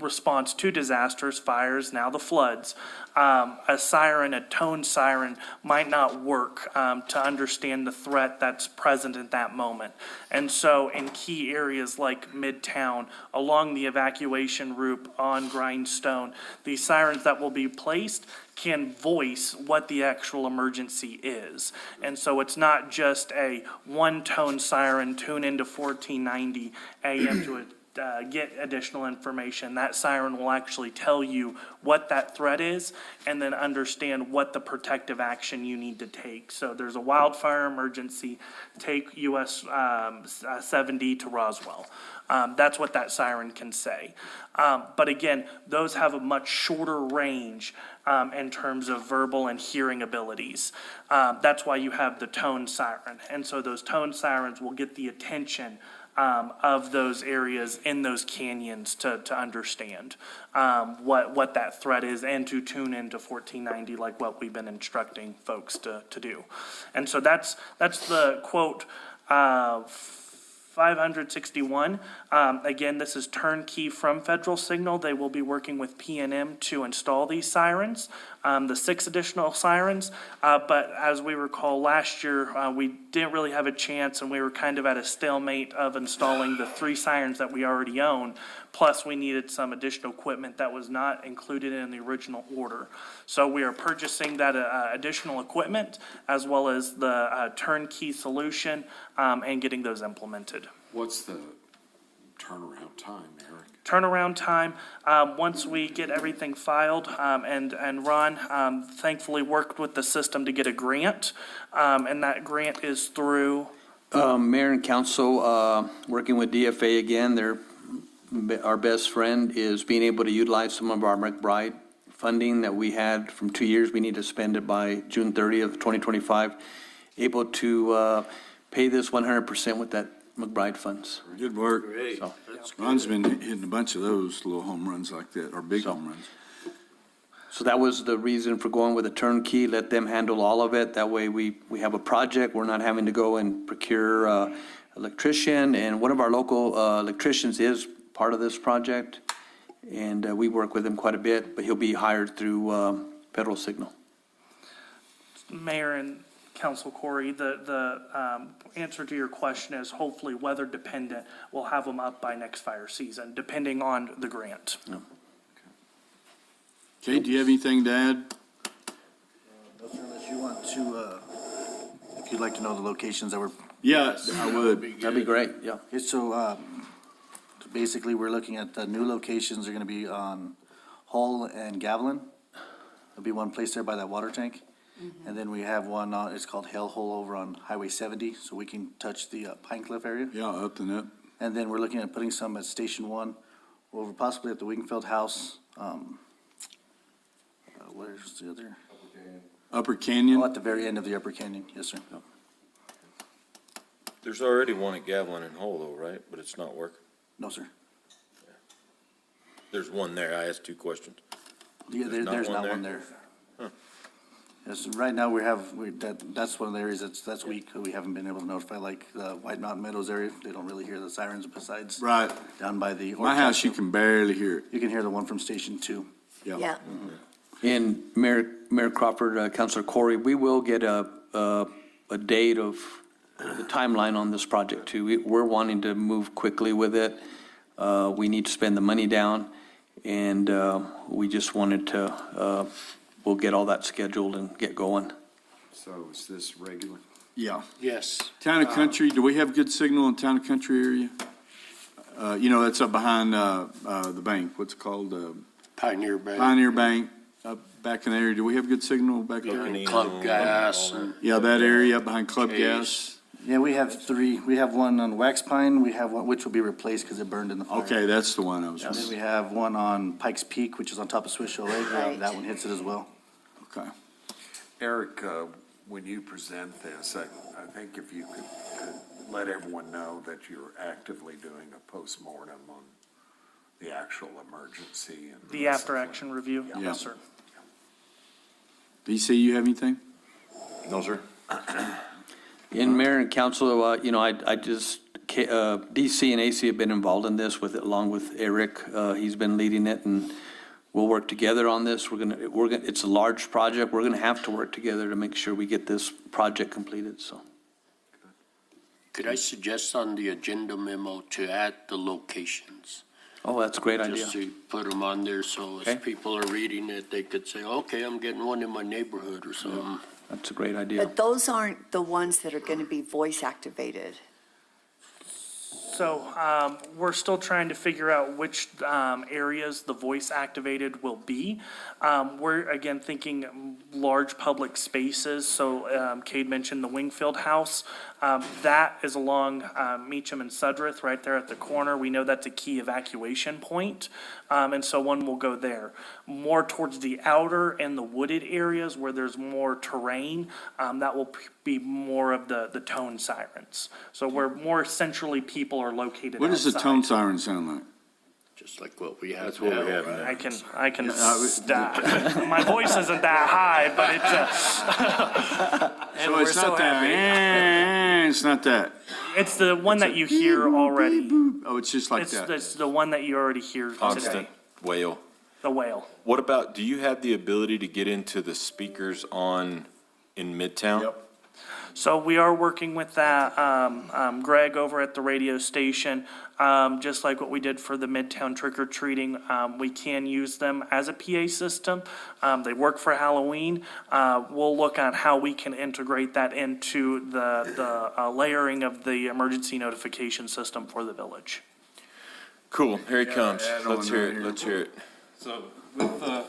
response to disasters, fires, now the floods. A siren, a tone siren might not work to understand the threat that's present at that moment. And so in key areas like Midtown, along the evacuation route on Grindstone, these sirens that will be placed can voice what the actual emergency is. And so it's not just a one-tone siren, tune into 1490 AM to a get additional information, that siren will actually tell you what that threat is and then understand what the protective action you need to take. So there's a wildfire emergency, take US 70 to Roswell. That's what that siren can say. But again, those have a much shorter range in terms of verbal and hearing abilities. That's why you have the tone siren. And so those tone sirens will get the attention of those areas in those canyons to understand what that threat is and to tune into 1490 like what we've been instructing folks to do. And so that's the quote 561. Again, this is turnkey from Federal Signal. They will be working with P&M to install these sirens, the 6 additional sirens. But as we recall last year, we didn't really have a chance and we were kind of at a stalemate of installing the 3 sirens that we already own. Plus, we needed some additional equipment that was not included in the original order. So we are purchasing that additional equipment as well as the turnkey solution and getting those implemented. What's the turnaround time, Eric? Turnaround time, once we get everything filed, and Ron thankfully worked with the system to get a grant, and that grant is through, Mayor and council, working with DFA again, our best friend is being able to utilize some of our McBride funding that we had from 2 years. We need to spend it by June 30th, 2025. Able to pay this 100% with that McBride funds. Good work. So, Ron's been hitting a bunch of those little home runs like that, or big So- home runs. So that was the reason for going with a turnkey, let them handle all of it. That way we have a project, we're not having to go and procure electrician. And one of our local electricians is part of this project. And we work with him quite a bit, but he'll be hired through Federal Signal. Mayor and Council Corey, the answer to your question is hopefully weather dependent. We'll have them up by next fire season, depending on the grant. Kate, do you have anything to add? Unless you want to, if you'd like to know the locations that were. Yeah, I would. That'd be great, yeah. Okay, so basically, we're looking at the new locations are gonna be on Hull and Gavilan. There'll be one place there by that water tank. And then we have one, it's called Hell Hole over on Highway 70, so we can touch the Pine Cliff area. Yeah, up and up. And then we're looking at putting some at Station 1, over possibly at the Wingfield House. Where's the other? Upper Canyon. Oh, at the very end of the Upper Canyon, yes, sir. There's already one at Gavilan and Hull though, right? But it's not working. No, sir. There's one there. I asked 2 questions. Yeah, there's not one there. Yes, right now that's one of the areas that's weak, we haven't been able to notify, like the White Mountain Meadows area, they don't really hear the sirens besides. Right. Down by the. My house, you can barely hear it. You can hear the one from Station 2. Yeah. And Mayor Crawford, Councilor Corey, we will get a date of the timeline on this project too. We're wanting to move quickly with it. We need to spend the money down, and we just wanted to, we'll get all that scheduled and get going. So is this regular? Yeah. Yes. Town and Country, do we have good signal in Town and Country area? That's up behind the bank. What's it called? Pioneer Bank. Pioneer Bank, up back in the area. Do we have good signal back there? Club Gas. And Yeah, that area up behind Club Gas. Yeah, we have 3, we have one on Wax Pine, we have one, which will be replaced because it burned in the fire. Okay, that's the one I was. And then we have one on Pikes Peak, which is on top of Swiss Shoal Lake, Right. that one hits it as well. Okay. Eric, when you present this, I think if you could let everyone know that you're actively doing a postmortem on the actual emergency and. The after-action review? Yeah. Yes, sir. DC, you have anything? No, sir. And Mayor and Council, I just, DC and AC have been involved in this with, along with Eric. He's been leading it, and we'll work together on this. It's a large project. We're gonna have to work together to make sure we get this project completed, so. could I suggest on the agenda memo to add the locations? Oh, that's a great idea. Just to put them on there, so Okay. as people are reading it, they could say, okay, I'm getting one in my neighborhood or something. That's a great idea. But those aren't the ones that are going to be voice activated. so we're still trying to figure out which areas the voice activated will be. We're, again, thinking large public spaces, so Cade mentioned the Wingfield House. That is along Meacham and Sudworth, right there at the corner. We know that's a key evacuation point, and so one will go there. More towards the outer and the wooded areas where there's more terrain, that will be more of the tone sirens. So where more centrally people are located What does the outside. tone siren sound like? Just like what we have That's what we now, have right? now. I can, my voice isn't that high, but it's, So it's not that, it's not that. it's the one that you hear already. Oh, it's just like It's, that. it's the one that you already hear Constant today, wail. the wail. What about, do you have the ability to get into the speakers in Midtown? Yep. So we are working with that, Greg over at the radio station, just like what we did for the Midtown trick or treating. We can use them as a PA system. They work for Halloween. We'll look at how we can integrate that into the layering of the emergency notification system for the village. Cool, here he comes. add on Let's hear right it, here. let's hear it. So with the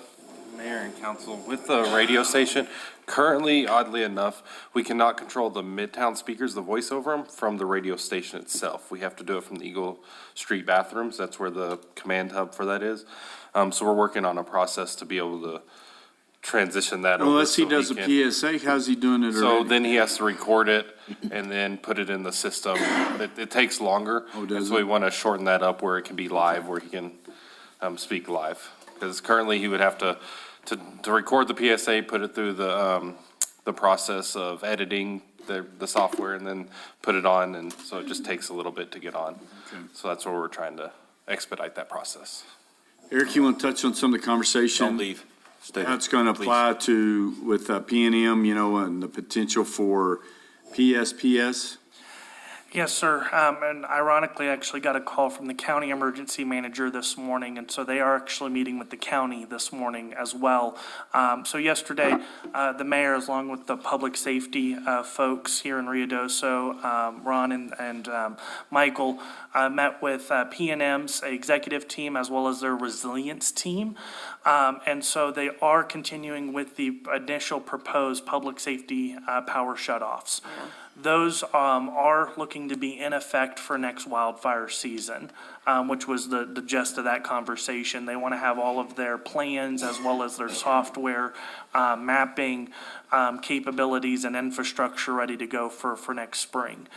mayor and council, with the radio station, currently, oddly enough, we cannot control the Midtown speakers, the voice over them, from the radio station itself. We have to do it from the Eagle Street bathrooms. That's where the command hub for that is. So we're working on a process to be able to transition that over. Unless he so does a can- PSA, how's he doing it So already? then he has to record it and then put it in the system. It takes longer. Oh, does So it? we want to shorten that up where it can be live, where he can speak live. Because currently he would have to record the PSA, put it through the process of editing the software and then put it on. And so it just takes a little bit to get on. So that's where we're trying to expedite that process. Eric, you want to touch on some of the conversation? Don't leave. Stay How there, it's going to please. apply to, with PNM, you know, and the potential for PSPS? Yes, sir. And ironically, I actually got a call from the county emergency manager this morning, and so they are actually meeting with the county this morning as well. So yesterday, the mayor, along with the public safety folks here in Ruidoso, Ron and Michael, met with PNM's executive team as well as their resilience team. And so they are continuing with the initial proposed public safety power shutoffs. Those are looking to be in effect for next wildfire season, which was the gist of that conversation. They want to have all of their plans as well as their software mapping capabilities and infrastructure ready to go for next spring.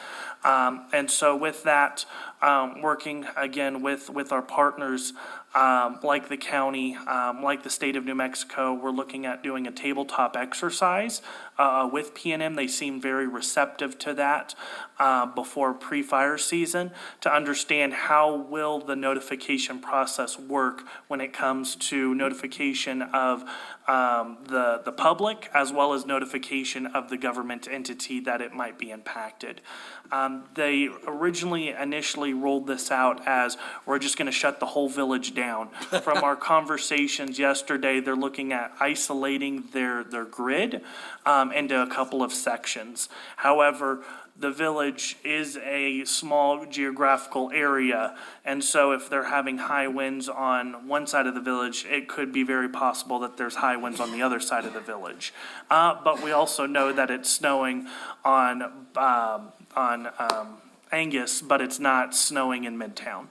And so with that, working again with our partners, like the county, like the state of New Mexico, we're looking at doing a tabletop exercise with PNM. They seem very receptive to that before pre-fire season to understand how will the notification process work when it comes to notification of the public as well as notification of the government entity that it might be impacted. They originally initially rolled this out as we're just going to shut the whole village down. From our conversations yesterday, they're looking at isolating their grid into a couple of sections. However, the village is a small geographical area, and so if they're having high winds on one side of the village, it could be very possible that there's high winds on the other side of the village. But we also know that it's snowing on Angus, but it's not snowing in Midtown.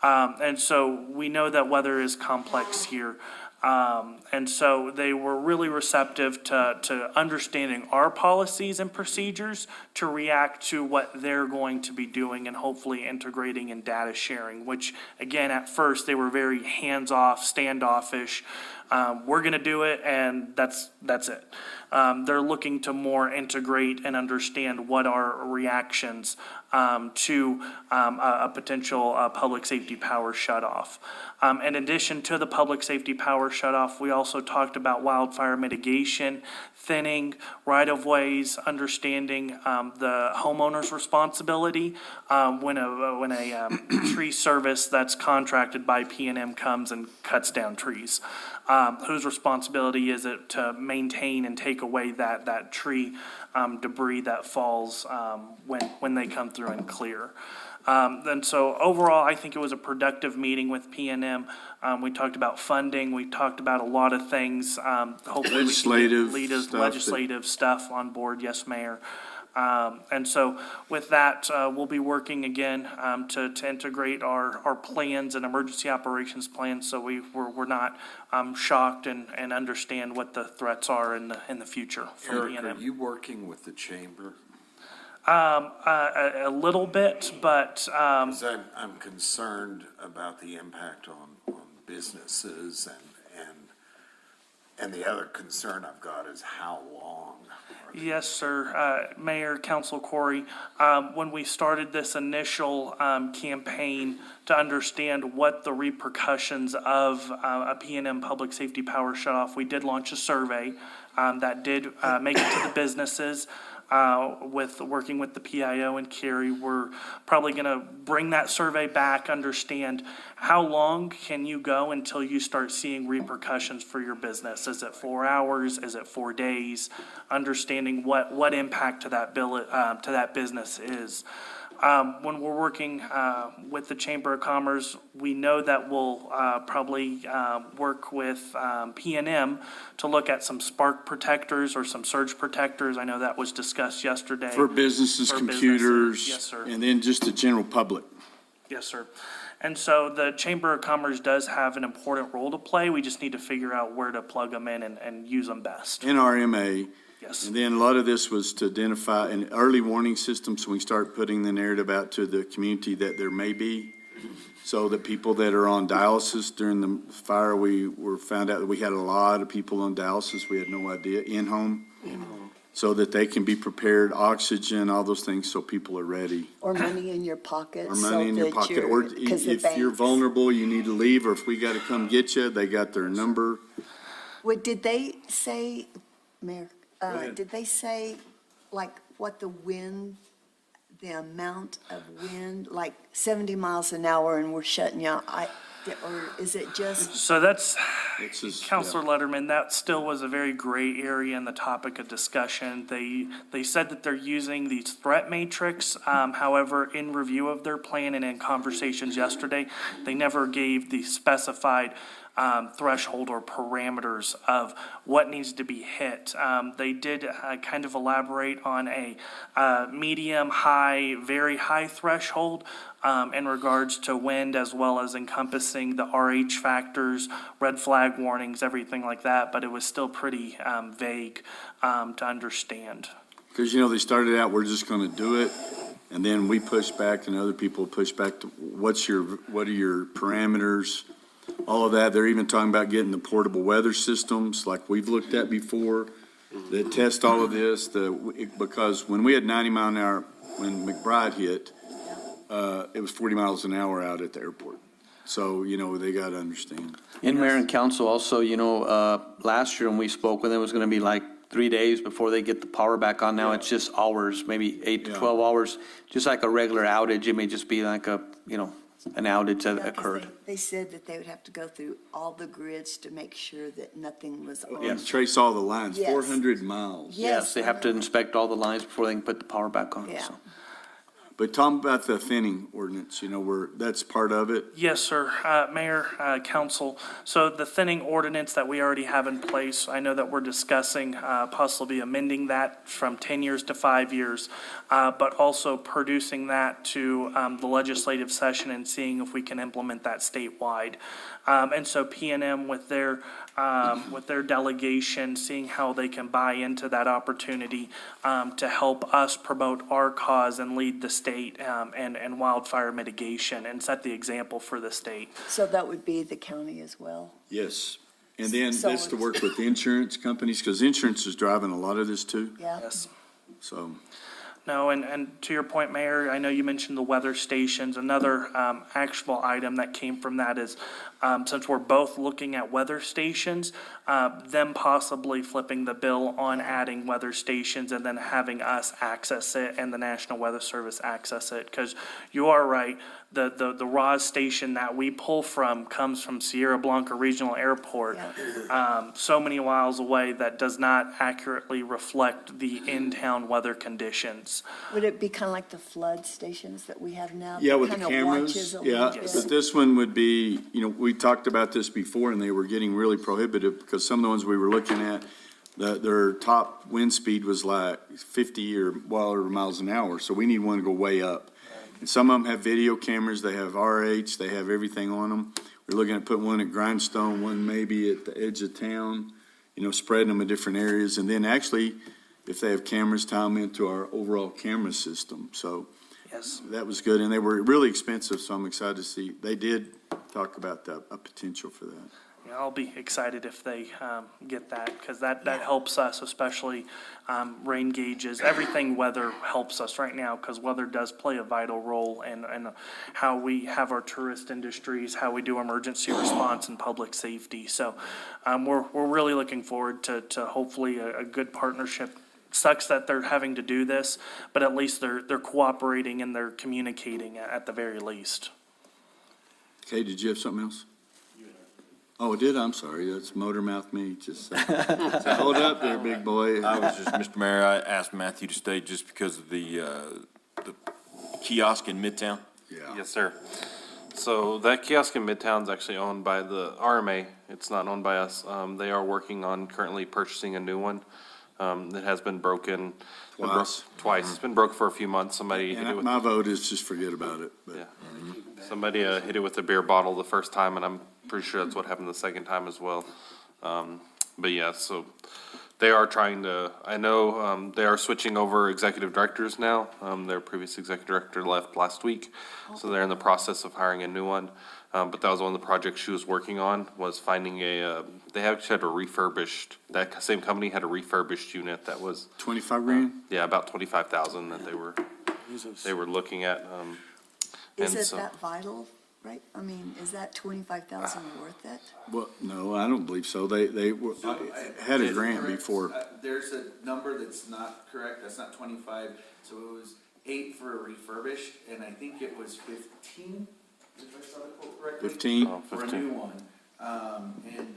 And so we know that weather is complex here. And so they were really receptive to understanding our policies and procedures to react to what they're going to be doing and hopefully integrating in data sharing, which again, at first they were very hands-off, standoffish. We're going to do it and that's it. They're looking to more integrate and understand what are reactions to a potential public safety power shutoff. In addition to the public safety power shutoff, we also talked about wildfire mitigation, thinning right-of-ways, understanding the homeowner's responsibility when a tree service that's contracted by PNM comes and cuts down trees. Whose responsibility is it to maintain and take away that tree debris that falls when they come through and clear? And so overall, I think it was a productive meeting with PNM. We talked about funding, we talked about a lot of things. Hopefully we can Legislative get stuff that- legislative stuff on board, yes, Mayor. And so with that, we'll be working again to integrate our plans and emergency operations plans, so we're not shocked and understand what the threats are in the future from Eric, are PNM. you working with the chamber? A little bit, but 'Cause I'm concerned about the impact on businesses and the other concern I've got is how long. yes, sir. Mayor, Council Corey, when we started this initial campaign to understand what the repercussions of a PNM public safety power shutoff, we did launch a survey that did make it to the businesses. Working with the PIO and Kerry, we're probably going to bring that survey back, understand how long can you go until you start seeing repercussions for your business? Is it 4 hours? Is it 4 days? Understanding what impact to that to that business is. When we're working with the Chamber of Commerce, we know that we'll probably work with PNM to look at some spark protectors or some surge protectors. I know that was discussed yesterday. For businesses, For businesses, computers. yes, sir. And then just the general public. Yes, sir. And so the Chamber of Commerce does have an important role to play. We just need to figure out where to plug them in and use them best. NRMA. Yes. And then a lot of this was to identify an early warning system, so we start putting the narrative out to the community that there may be. So that people that are on dialysis during the fire, we found out that we had a lot of people on dialysis. We had no idea, in-home. So that they can be prepared, oxygen, all those things, so people are ready. Or money in your pocket. Or money in your pocket, or if you're vulnerable, you need to leave, or if we gotta come get you, they got their number. What, did they say, Mayor, did they say, like, what the wind, the amount of wind, like 70 miles an hour and we're shutting you out? Or is it just, So that's, It's just, Counselor Letterman, that still was a very gray area in the topic of discussion. They said that they're using these threat matrix. However, in review of their plan and in conversations yesterday, they never gave the specified threshold or parameters of what needs to be hit. They did kind of elaborate on a medium, high, very high threshold in regards to wind, as well as encompassing the RH factors, red flag warnings, everything like that, but it was still pretty vague to understand. because, they started out, we're just gonna do it, and then we push back and other people push back to, what are your parameters? All of that. They're even talking about getting the portable weather systems like we've looked at before that test all of this. Because when we had 90 mile an hour, when McBride hit, it was 40 miles an hour out at the airport. So, they got to understand. And Mayor and Council also, last year when we spoke with them, it was going to be like 3 days before they get the power back on. Now it's just hours, maybe 8 to 12 hours, just like a regular outage. It may just be like an outage that occurred. they said that they would have to go through all the grids to make sure that nothing was on. Yeah, trace all the lines, Yes. 400 miles. Yes, they have to inspect all the lines before they can put the power back on. Yeah. So. But talk about the thinning ordinance, that's part of it. Yes, sir. Mayor, Council, so the thinning ordinance that we already have in place, I know that we're discussing possibly amending that from 10 years to 5 years, but also producing that to the legislative session and seeing if we can implement that statewide. And so PNM with their delegation, seeing how they can buy into that opportunity to help us promote our cause and lead the state and wildfire mitigation and set the example for the state. So that would be the county as well. Yes. And then So that's to it's- work with the insurance companies, because insurance is driving a lot of this too, Yeah. Yes. so. No, and to your point, Mayor, I know you mentioned the weather stations. Another actionable item that came from that is, since we're both looking at weather stations, them possibly flipping the bill on adding weather stations and then having us access it and the National Weather Service access it. Because you are right, the ROS station that we pull from comes from Sierra Blanca Regional Airport, so many miles away that does not accurately reflect the in-town weather conditions. areas. Would it be kind of like the flood stations that we have now? Yeah, that with the kinda cameras, watches a yeah, little bit? but this one would be, we talked about this before, and they were getting really prohibitive, because some of the ones we were looking at, their top wind speed was like 50 or miles an hour, so we need one to go way up. And some of them have video cameras, they have RH, they have everything on them. We're looking at putting one at Grindstone, one maybe at the edge of town, spreading them in different areas, and then actually, if they have cameras, tie them into our overall camera system, so. Yes. That was good, and they were really expensive, so I'm excited to see. They did talk about a potential for that. Yeah, I'll be excited if they get that, because that helps us, especially rain gauges. Everything weather helps us right now, because weather does play a vital role in how we have our tourist industries, how we do emergency response and public safety. So we're really looking forward to hopefully a good partnership. Sucks that they're having to do this, but at least they're cooperating and they're communicating at the very least. Okay, did you have something else? Oh, it did? I'm sorry. That's motor mouth me. Just hold up there, big boy. I was just, Mr. Mayor, I asked Matthew to stay just because of the kiosk in Midtown. Yeah. Yes, sir. So that kiosk in Midtown is actually owned by the RMA. It's not owned by us. They are working on currently purchasing a new one. That has been broken. Twice. It's been broke for a few months. Somebody hit it And with. my vote is just forget about it. But Yeah. Somebody hit it with a beer bottle the first time, and I'm pretty sure that's what happened the second time as well. But yeah, so they are trying to, I know, they are switching over executive directors now. Their previous executive director left last week, so they're in the process of hiring a new one. But that was one of the projects she was working on, was finding they actually had a refurbished, that same company had a refurbished unit that was, 25 grand? yeah, about 25,000 that they were looking at. Is and it so- that vital, right? I mean, is that 25,000 worth it? Well, no, I don't believe so. They had a grant before. There's a number that's not correct, that's not 25, so it was 8 for a refurbished, and I think it was 15, if I saw the quote correctly. 15? Oh, For a 15. new one. And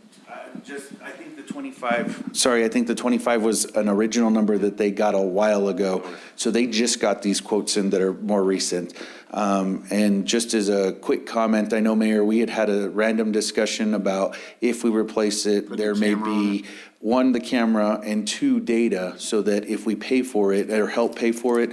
I think the 25. Sorry, I think the 25 was an original number that they got a while ago. So they just got these quotes in that are more recent. And just as a quick comment, I know, Mayor, we had a random discussion about if we replace it, Put the there may camera on be, one, the camera, and two, data, so that if we pay for it or help pay for it,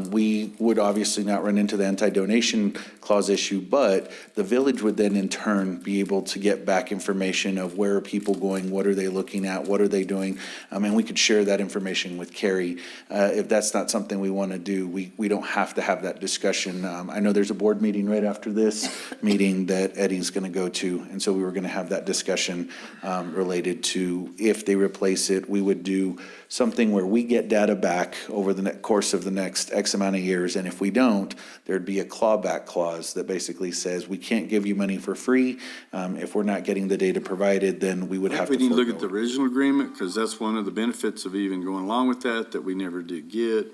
we would obviously not run into the anti-donation clause issue, but the village would then in turn be able to get back information of where are people going, what are they looking at, what are they doing? And we could share that information with Carrie. If that's not something we want to do, we don't have to have that discussion. I know there's a board meeting right after this meeting that Eddie's going to go to, and so we were going to have that discussion related to if they replace it, we would do something where we get data back over the course of the next X amount of years, and if we don't, there'd be a clawback clause that basically says we can't give you money for free. If we're not getting the data provided, then we would have to We need to look at forego the it. original agreement, because that's one of the benefits of even going along with that we never did get.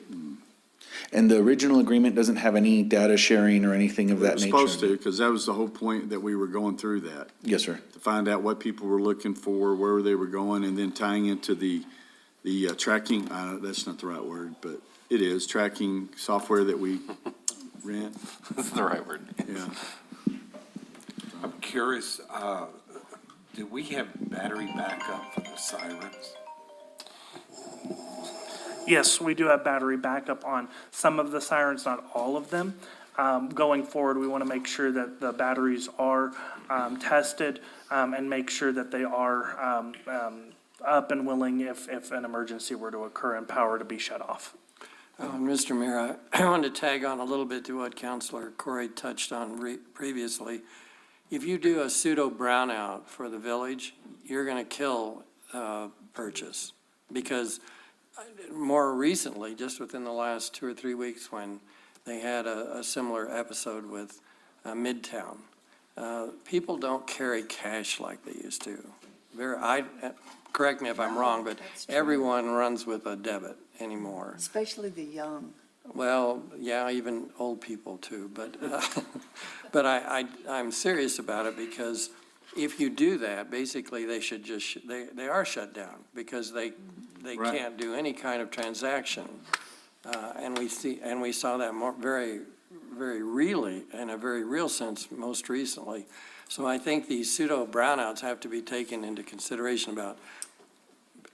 And the original agreement doesn't have any data sharing or anything of that We're nature. supposed to, because that was the whole point that we were going through that. Yes, sir. To find out what people were looking for, where they were going, and then tying into the tracking, that's not the right word, but it is, tracking software that we rent, That's the right word. yeah. I'm curious, do we have battery backup for the sirens? Yes, we do have battery backup on some of the sirens, not all of them. Going forward, we want to make sure that the batteries are tested and make sure that they are up and willing if an emergency were to occur and power to be shut off. Mr. Mayor, I wanted to tag on a little bit to what Councilor Corey touched on previously. If you do a pseudo brownout for the village, you're going to kill purchase. Because more recently, just within the last 2 or 3 weeks, when they had a similar episode with Midtown, people don't carry cash like they used to. Correct me if I'm wrong, but That's true. everyone runs with a debit anymore. Especially the young. Well, yeah, even old people too, but I'm serious about it, because if you do that, basically they should just, they are shut down, because they Right. can't do any kind of transaction And we saw that very, very really, in a very real sense, most recently. So I think these pseudo brownouts have to be taken into consideration about,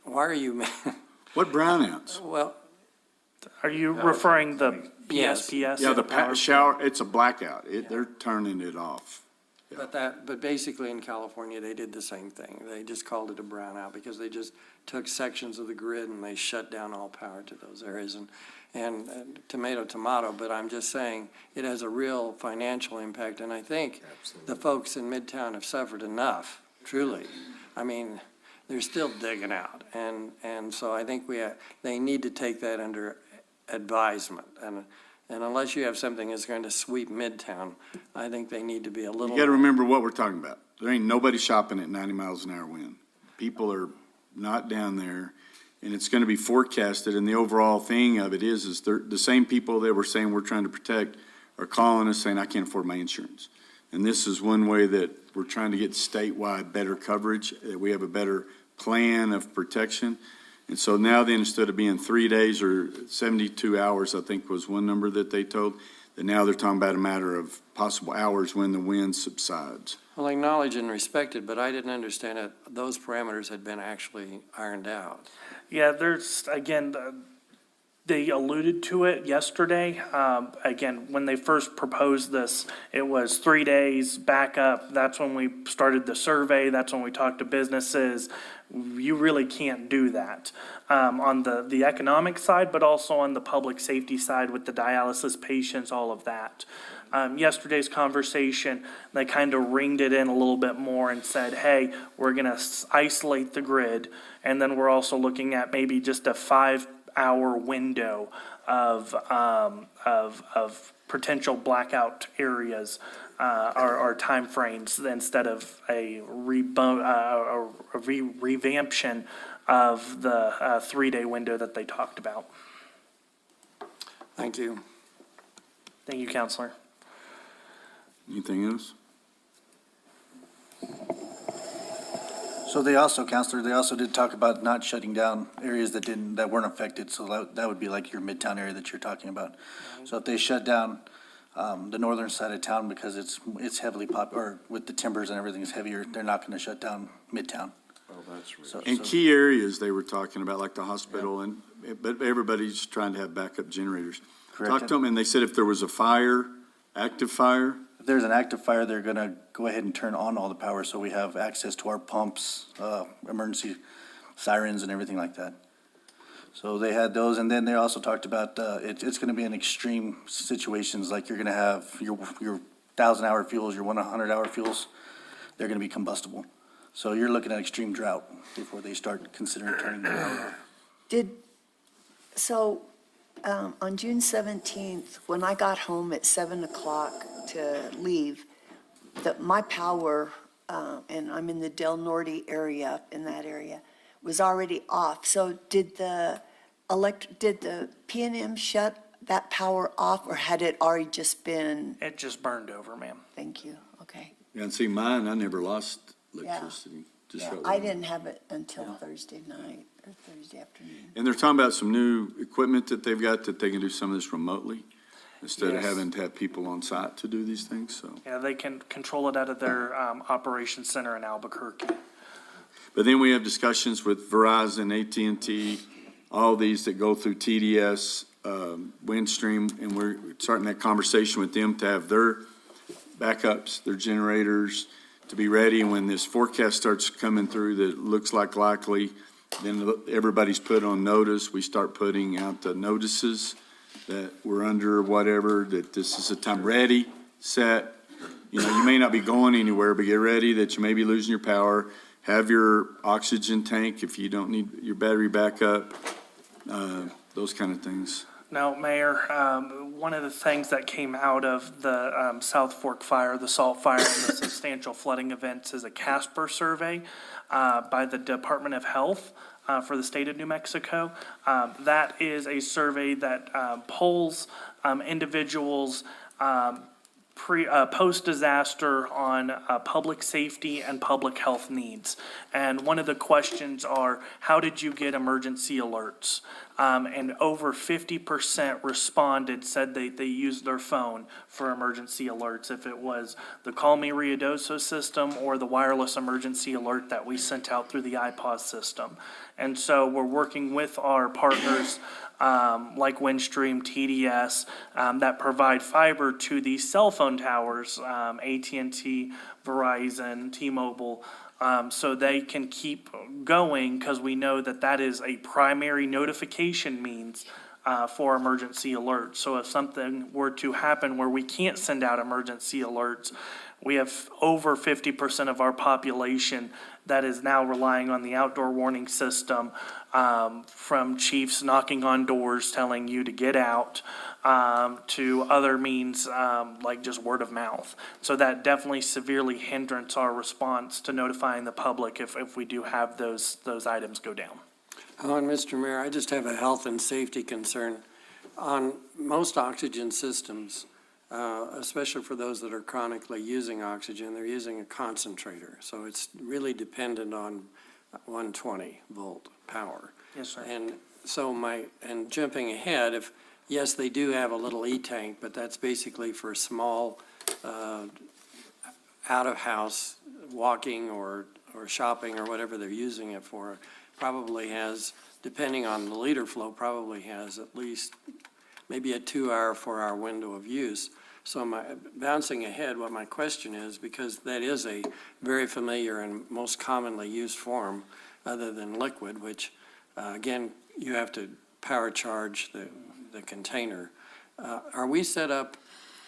why are you, What brownouts? well, Are you referring the Yes. PSPS? Yeah, the power- shower, it's a blackout. They're turning it off. but basically in California, they did the same thing. They just called it a brownout because they just took sections of the grid and they shut down all power to those areas. And tomato, but I'm just saying, it has a real financial impact, and I think the folks in Midtown have suffered enough, truly. I mean, they're still digging out, and so I think they need to take that under advisement, and unless you have something that's going to sweep Midtown, I think they need to be a little. You gotta remember what we're talking about. There ain't nobody shopping at 90 miles an hour wind. People are not down there, and it's gonna be forecasted, and the overall thing of it is the same people that we're saying we're trying to protect are calling us saying, I can't afford my insurance. And this is one way that we're trying to get statewide better coverage, that we have a better plan of protection. And so now then, instead of being 3 days or 72 hours, I think was one number that they told, that now they're talking about a matter of possible hours when the wind subsides. Well, acknowledge and respect it, but I didn't understand it. Those parameters had been actually ironed out. Yeah, there's, again, they alluded to it yesterday. Again, when they first proposed this, it was 3 days back up. That's when we started the survey. That's when we talked to businesses. You really can't do that on the economic side, but also on the public safety side with the dialysis patients, all of that. Yesterday's conversation, they kind of ringed it in a little bit more and said, hey, we're going to isolate the grid. And then we're also looking at maybe just a 5-hour window of potential blackout areas or timeframes instead of a revamption of the 3-day window that they talked about. Thank you. Thank you, Counselor. Anything else? So they also, Counselor, they also did talk about not shutting down areas that weren't affected, so that would be like your Midtown area that you're talking about. So if they shut down the northern side of town because it's heavily or with the timbers and everything is heavier, they're not gonna shut down Midtown. Oh, that's right. So- And key areas they were talking about, like the hospital, but everybody's trying to have backup generators. Correct. Talked to them, and they said if there was a fire, active fire, If there's an active fire, they're gonna go ahead and turn on all the power, so we have access to our pumps, emergency sirens and everything like that. So they had those, and then they also talked about, it's gonna be in extreme situations, like you're gonna have your 1,000-hour fuels, your 100-hour fuels, they're gonna be combustible. So you're looking at extreme drought before they start considering turning the power off. On June 17th, when I got home at 7 o'clock to leave, my power, and I'm in the Del Norte area, in that area, was already off. So did the P&M shut that power off, or had it already just been? It just burned over, ma'am. Thank you, okay. Yeah, and see, mine, I never lost electricity. Just Yeah, shut I one. didn't have it until Thursday night or Thursday afternoon. And they're talking about some new equipment that they've got that they can do some of this remotely instead of Yes. having to have people on site to do these things, so. Yeah, they can control it out of their operations center in Albuquerque. But then we have discussions with Verizon, AT&T, all these that go through TDS, Windstream, and we're starting that conversation with them to have their backups, their generators, to be ready. And when this forecast starts coming through that looks like likely, then everybody's put on notice. We start putting out the notices that we're under whatever, that this is a time ready, set. You know, you may not be going anywhere, but get ready that you may be losing your power. Have your oxygen tank if you don't need your battery backup, those kind of things. Now, Mayor, one of the things that came out of the South Fork fire, the salt fire, and the substantial flooding events is a Casper survey by the Department of Health for the state of New Mexico. That is a survey that polls individuals post-disaster on public safety and public health needs. And one of the questions are, how did you get emergency alerts? And over 50% responded, said they used their phone for emergency alerts, if it was the Call Me Ruidoso system or the wireless emergency alert that we sent out through the iPOS system. And so we're working with our partners like Windstream, TDS, that provide fiber to these cell phone towers, AT&T, Verizon, T-Mobile, so they can keep going, because we know that that is a primary notification means for emergency alerts. So if something were to happen where we can't send out emergency alerts, we have over 50% of our population that is now relying on the outdoor warning system, from chiefs knocking on doors telling you to get out, to other means like just word of mouth. So that definitely severely hinders our response to notifying the public if we do have those items go down. And Mr. Mayor, I just have a health and safety concern. On most oxygen systems, especially for those that are chronically using oxygen, they're using a concentrator. So it's really dependent on 120 volt power. Yes, sir. And so and jumping ahead, yes, they do have a little e-tank, but that's basically for small, out-of-house walking or shopping or whatever they're using it for. Probably has, depending on the liter flow, probably has at least maybe a 2-hour, 4-hour window of use. So bouncing ahead, what my question is, because that is a very familiar and most commonly used form other than liquid, which again, you have to power charge the container. Are we set up,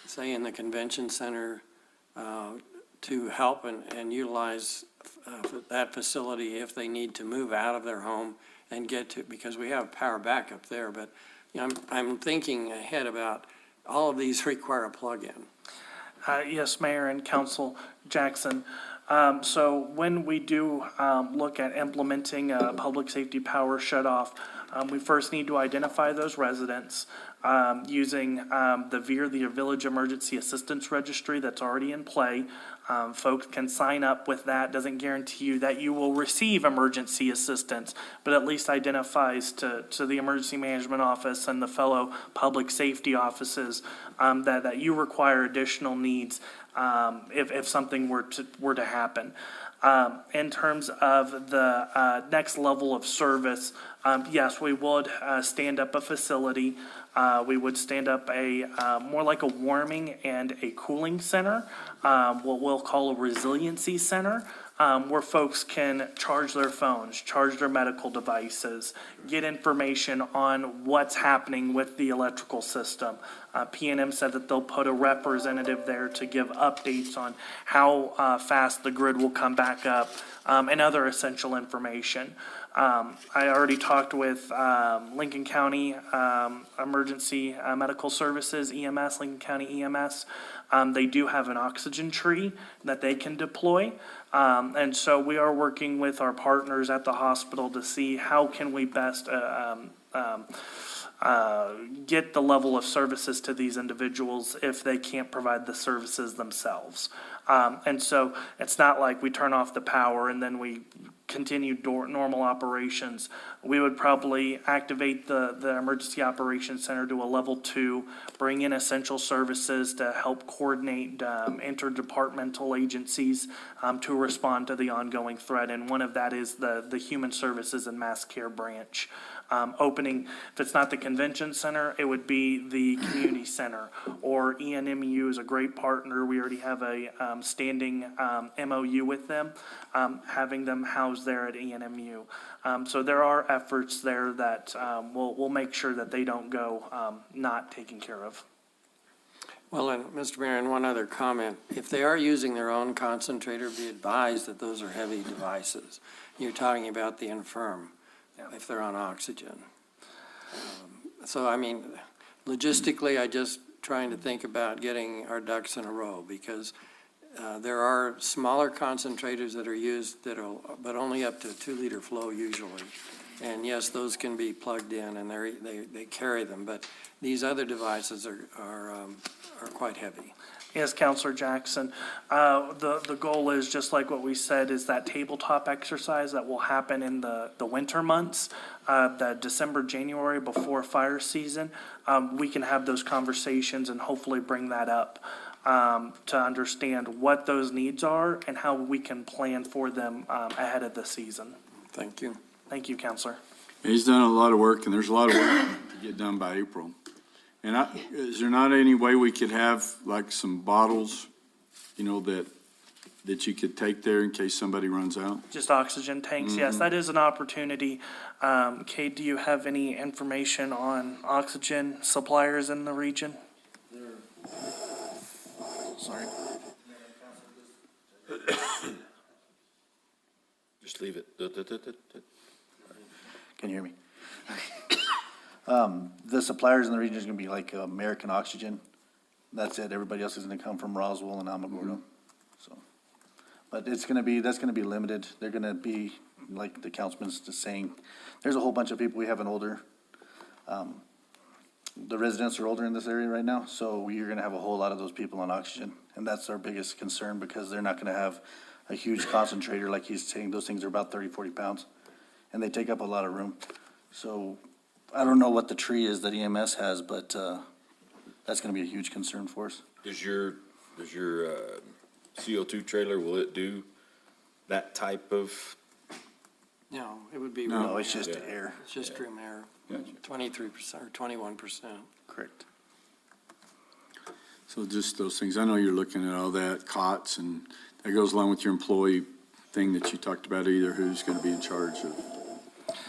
say, in the convention center to help and utilize that facility if they need to move out of their home and get to, because we have power backup there, but you know, I'm thinking ahead about all of these require a plug-in. Yes, Mayor and Council Jackson. So when we do look at implementing a public safety power shutoff, we first need to identify those residents using the VEER, the Village Emergency Assistance Registry that's already in play. Folks can sign up with that. Doesn't guarantee you that you will receive emergency assistance, but at least identifies to the Emergency Management Office and the fellow public safety offices that you require additional needs if something were to happen. In terms of the next level of service, yes, we would stand up a facility. We would stand up a more like a warming and a cooling center, what we'll call a resiliency center, where folks can charge their phones, charge their medical devices, get information on what's happening with the electrical system. PNM said that they'll put a representative there to give updates on how fast the grid will come back up, and other essential information. I already talked with Lincoln County Emergency Medical Services, EMS, Lincoln County EMS. They do have an oxygen tree that they can deploy. And so we are working with our partners at the hospital to see how can we best get the level of services to these individuals if they can't provide the services themselves. And so it's not like we turn off the power and then we continue normal operations. We would probably activate the Emergency Operations Center to a level 2, bring in essential services to help coordinate interdepartmental agencies to respond to the ongoing threat. And one of that is the Human Services and Mass Care branch. Opening, if it's not the convention center, it would be the community center, or ENMU is a great partner. We already have a standing MOU with them, having them housed there at ENMU. So there are efforts there that we'll make sure that they don't go not taken care of. Well, and Mr. Mayor, and one other comment. If they are using their own concentrator, be advised that those are heavy devices. You're talking about the infirm, if they're on oxygen. So, I mean, logistically, I just trying to think about getting our ducks in a row, because there are smaller concentrators that are used but only up to 2-liter flow usually. And yes, those can be plugged in and they carry them, but these other devices are quite heavy. Yes, Counselor Jackson. The goal is, just like what we said, is that tabletop exercise that will happen in the winter months, the December, January, before fire season. We can have those conversations and hopefully bring that up to understand what those needs are and how we can plan for them ahead of the season. Thank you. Thank you, Counselor. He's done a lot of work, and there's a lot of work to get done by April. And is there not any way we could have like some bottles, that you could take there in case somebody runs out? Just oxygen tanks, yes, that is an opportunity. Kate, do you have any information on oxygen suppliers in the region? Sorry. Just leave it. Can you hear me? The suppliers in the region is gonna be like American Oxygen. That's it. Everybody else is gonna come from Roswell and Alamogordo. So, but that's gonna be limited. They're gonna be, like the councilman's just saying, there's a whole bunch of people we have an older, the residents are older in this area right now, so you're gonna have a whole lot of those people on oxygen. And that's our biggest concern, because they're not gonna have a huge concentrator, like he's saying. Those things are about 30, 40 pounds, and they take up a lot of room. So I don't know what the tree is that EMS has, but that's gonna be a huge concern for us. Does your CO2 trailer, will it do that type of? No, it would be. No, it's just Yeah. air. It's just room air, Gotcha. 23% or 21%. Correct. So just those things. I know you're looking at all that, cots, and that goes along with your employee thing that you talked about, either who's going to be in charge of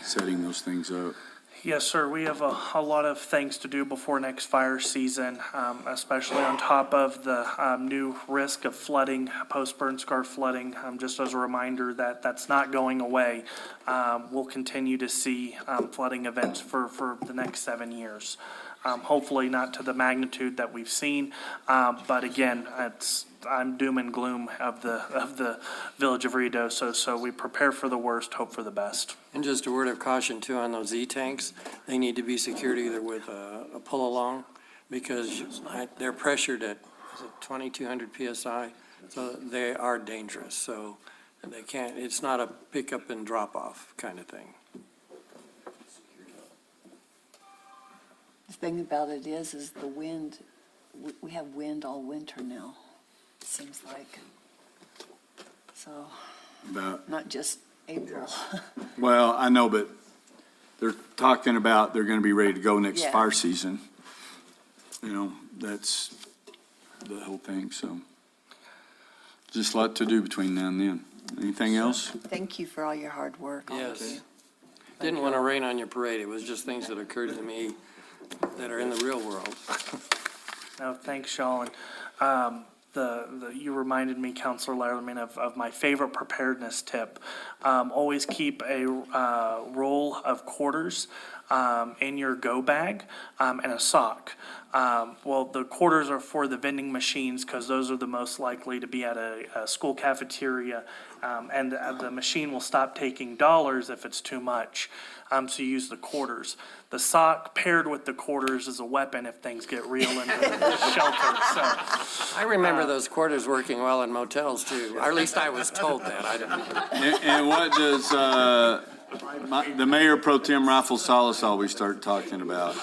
setting those things up. Yes, sir. We have a lot of things to do before next fire season, especially on top of the new risk of flooding, post-burn scar flooding. Just as a reminder that that's not going away. We'll continue to see flooding events for the next 7 years. Hopefully not to the magnitude that we've seen, but again, I'm doom and gloom of the village of Ruidoso, so we prepare for the worst, hope for the best. And just a word of caution too on those Z-tanks, they need to be secured either with a pull-along, because they're pressured at, is it 2,200 PSI? So they are dangerous, so they can't, it's not a pick up and drop off kind of thing. The thing about it is the wind, we have wind all winter now, it seems like. So, About, not just April. well, I know, but they're talking about they're going to be ready to go next Yeah. fire season. That's the whole thing, so. Just a lot to do between now and then. Anything else? Thank you for all your hard work, all of Yes. you. Didn't want to rain on your parade, it was just things that occurred to me that are in the real world. No, thanks, Sean. You reminded me, Counselor Letterman, of my favorite preparedness tip. Always keep a roll of quarters in your go bag and a sock. Well, the quarters are for the vending machines, because those are the most likely to be at a school cafeteria, and the machine will stop taking dollars if it's too much. So you use the quarters. The sock paired with the quarters is a weapon if things get real in the shelter. So I remember those quarters working well in motels too, or at least I was told that. I don't. And what does the Mayor Pro Tem Rafael Salas always start talking about?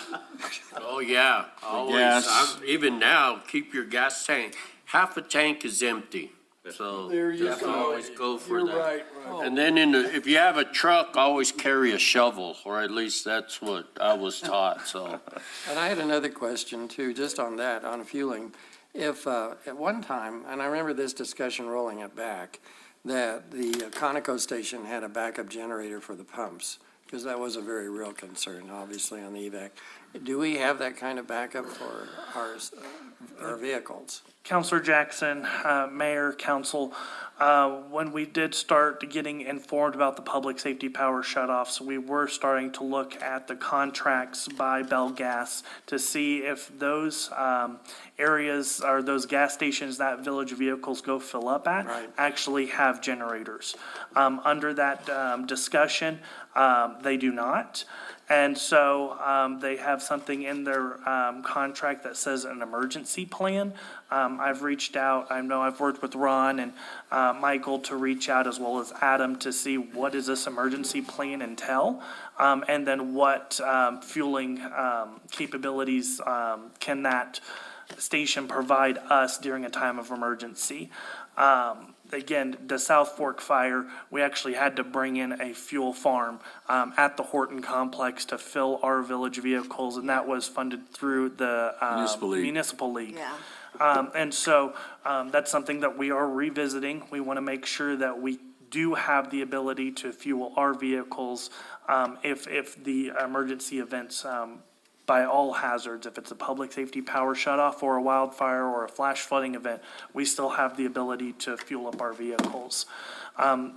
Oh, yeah, always. Gas. Even now, keep your gas tank, half a tank is empty. So just always go for that. And then if you have a truck, always carry a shovel, or at least that's what I was taught, so. And I had another question too, just on that, on fueling. If, at one time, and I remember this discussion rolling it back, that the Conoco station had a backup generator for the pumps, because that was a very real concern, obviously, on the evac. Do we have that kind of backup for our vehicles? Counselor Jackson, Mayor, Council, when we did start getting informed about the public safety power shutoffs, we were starting to look at the contracts by Bell Gas to see if those areas or those gas stations that village vehicles go fill up at actually have generators. Under that discussion, they do not. And so they have something in their contract that says an emergency plan. I've reached out, I know I've worked with Ron and Michael to reach out, as well as Adam, to see what does this emergency plan entail? And then what fueling capabilities can that station provide us during a time of emergency? Again, the South Fork fire, we actually had to bring in a fuel farm at the Horton complex to fill our village vehicles, and that was funded through the Municipal League. Yeah. And so that's something that we are revisiting. We want to make sure that we do have the ability to fuel our vehicles if the emergency events by all hazards, if it's a public safety power shutoff or a wildfire or a flash flooding event, we still have the ability to fuel up our vehicles.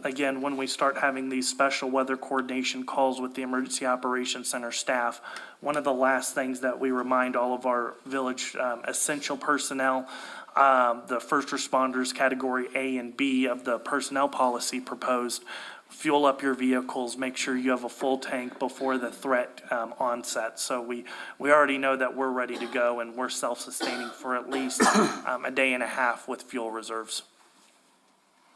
Again, when we start having these special weather coordination calls with the Emergency Operations Center staff, one of the last things that we remind all of our village essential personnel, the first responders, category A and B of the personnel policy proposed, fuel up your vehicles, make sure you have a full tank before the threat onset. So we already know that we're ready to go, and we're self-sustaining for at least a day and a half with fuel reserves.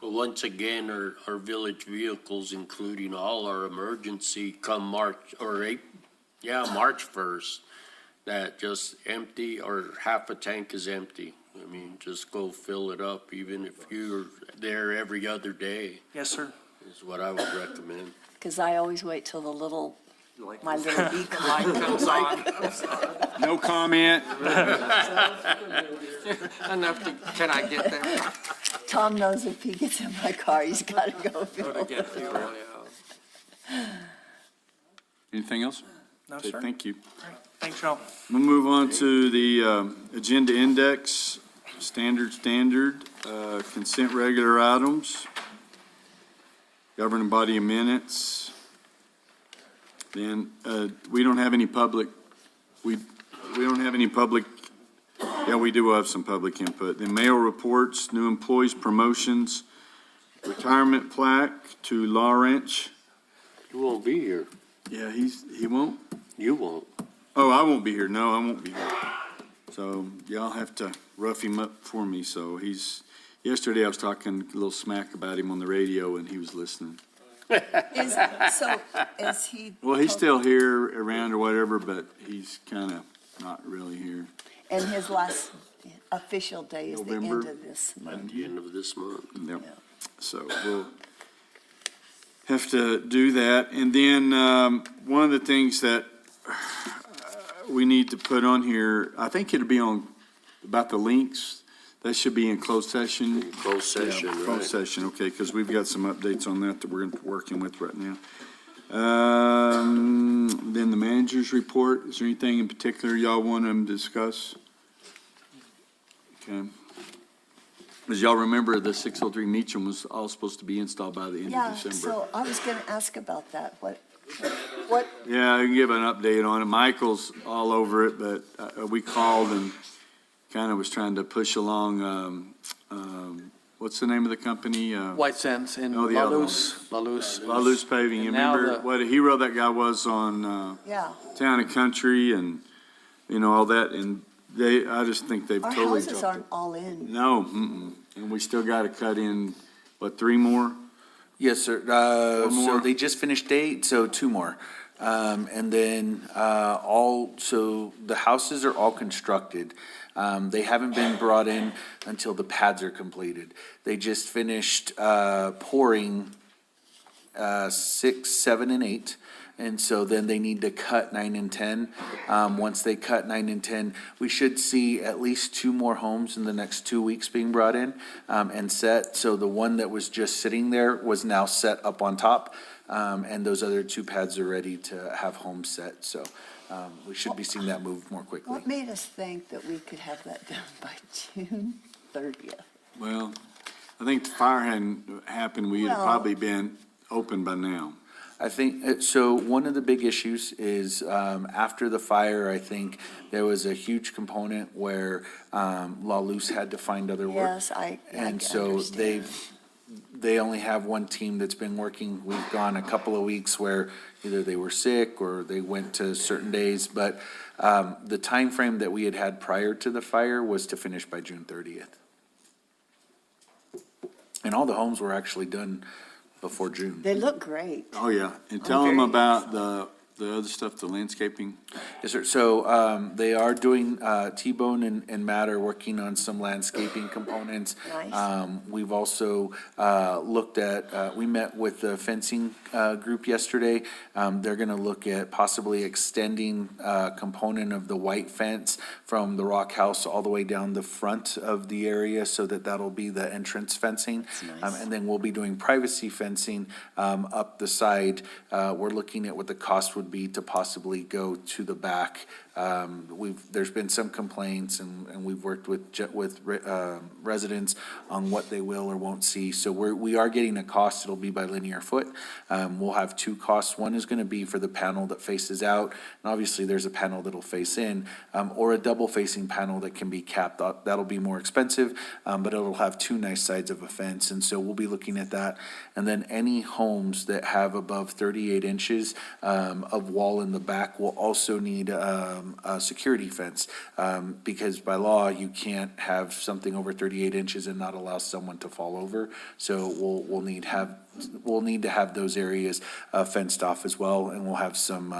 Well, once again, our village vehicles, including all our emergency, come March 1st, that just empty or half a tank is empty. I mean, just go fill it up, even if you're there every other day. Yes, sir. Is what I would recommend. Because I always wait till my little beacon light Comes on. No comment. Enough to, can I get there? Tom knows if he gets in my car, he's got to go fill Gotta it. get fuel, yeah. Anything else? No, Okay, sir. thank you. Thanks, y'all. We'll move on to the agenda index, standard, consent regular items, governing body of minutes. Then we don't have any public, we don't have any public, yeah, we do have some public input. Then mail reports, new employees, promotions, retirement plaque to Lawrence. You won't be here. Yeah, he won't. You won't. Oh, I won't be here. No, I won't be here. So y'all have to rough him up for me. So yesterday I was talking a little smack about him on the radio and he was listening. Is he? Well, he's still here around or whatever, but he's kind of not really here. And his last official day is the end November. of this At month. the end of this month. Yep. So we'll have to do that. And then one of the things that we need to put on here, I think it'll be on about the links. That should be in closed session. Closed session, Yeah, right? closed session, okay, because we've got some updates on that we're working with right now. Then the manager's report, is there anything in particular y'all want to discuss? Okay. As y'all remember, the 603 Meacham was all supposed to be installed by the end Yeah, of December. so I was going to ask about that. What, Yeah, I can give an update on it. Michael's all over it, but we called and kind of was trying to push along, what's the name of the company? White Sands and Oh, the La other Luz. La Luz. La Luz Paving. You And now remember the- what a hero that guy was on yeah, Town and Country and, all that, and I just think they've our totally houses dropped aren't it. all in. No, and we still got to cut in, what, 3 more? Yes, sir. One So more? they just finished 8, so 2 more. And then so the houses are all constructed. They haven't been brought in until the pads are completed. They just finished pouring 6, 7, and 8. And so then they need to cut 9 and 10. Once they cut 9 and 10, we should see at least 2 more homes in the next 2 weeks being brought in and set. So the one that was just sitting there was now set up on top. And those other 2 pads are ready to have homes set. So we should be seeing that move more quickly. What made us think that we could have that done by June 30th? Well, I think the fire hadn't happened, we'd have Well- probably been open by now. I think, so one of the big issues is, after the fire, I think there was a huge component where, La Luz had to find other work. Yes, I And so understand. they only have one team that's been working. We've gone a couple of weeks where either they were sick or they went to certain days, but the time frame that we had prior to the fire was to finish by June 30th. And all the homes were actually done before June. They look great. Oh, yeah. And tell them about the other stuff, the landscaping. Yes, sir. So they are doing, T-Bone and Matt are working on some landscaping components. Nice. We've also looked at, we met with the fencing group yesterday. They're going to look at possibly extending a component of the white fence from the Rock House all the way down the front of the area so that that'll be the entrance fencing. Nice. And then we'll be doing privacy fencing up the side. We're looking at what the cost would be to possibly go to the back. There's been some complaints and we've worked with residents on what they will or won't see. So we are getting a cost. It'll be by linear foot. We'll have two costs. One is going to be for the panel that faces out. And obviously there's a panel that'll face in, or a double facing panel that can be capped. That'll be more expensive, but it'll have two nice sides of a fence. And so we'll be looking at that. And then any homes that have above 38 inches of wall in the back will also need a security fence, because by law, you can't have something over 38 inches and not allow someone to fall over. So we'll need to have those areas fenced off as well, and we'll have some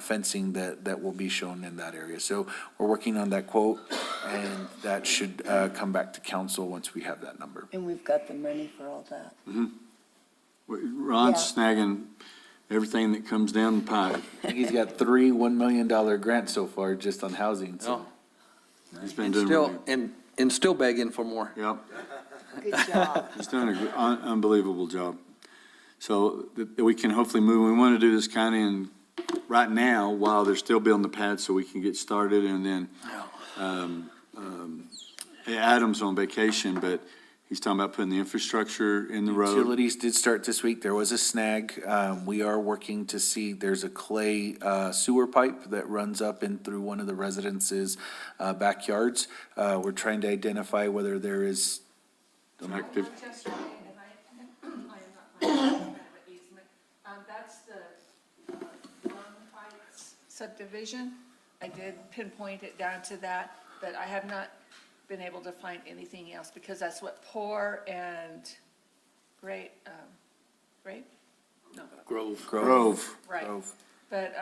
fencing that will be shown in that area. So we're working on that quote, and that should come back to council once we have that number. And we've got the money for all that. Ron's snagging everything that comes down the pipe. He's got 3 $1 million grants so far just on housing, so. He's been And doing still, really. and still begging for more. Yep. Good job. He's done an unbelievable job. So that we can hopefully move, we want to do this kind of in, right now, while they're still building the pad, so we can get started, and then, Adam's on vacation, but he's talking about putting the infrastructure in the road. Utilities did start this week. There was a snag. We are working to see, there's a clay sewer pipe that runs up in through one of the residences' backyards. We're trying to identify whether there is. Active. That's the Long Heights subdivision. I did pinpoint it down to that, but I have not been able to find anything else because that's what Poor and Great, no, Grove. right. But,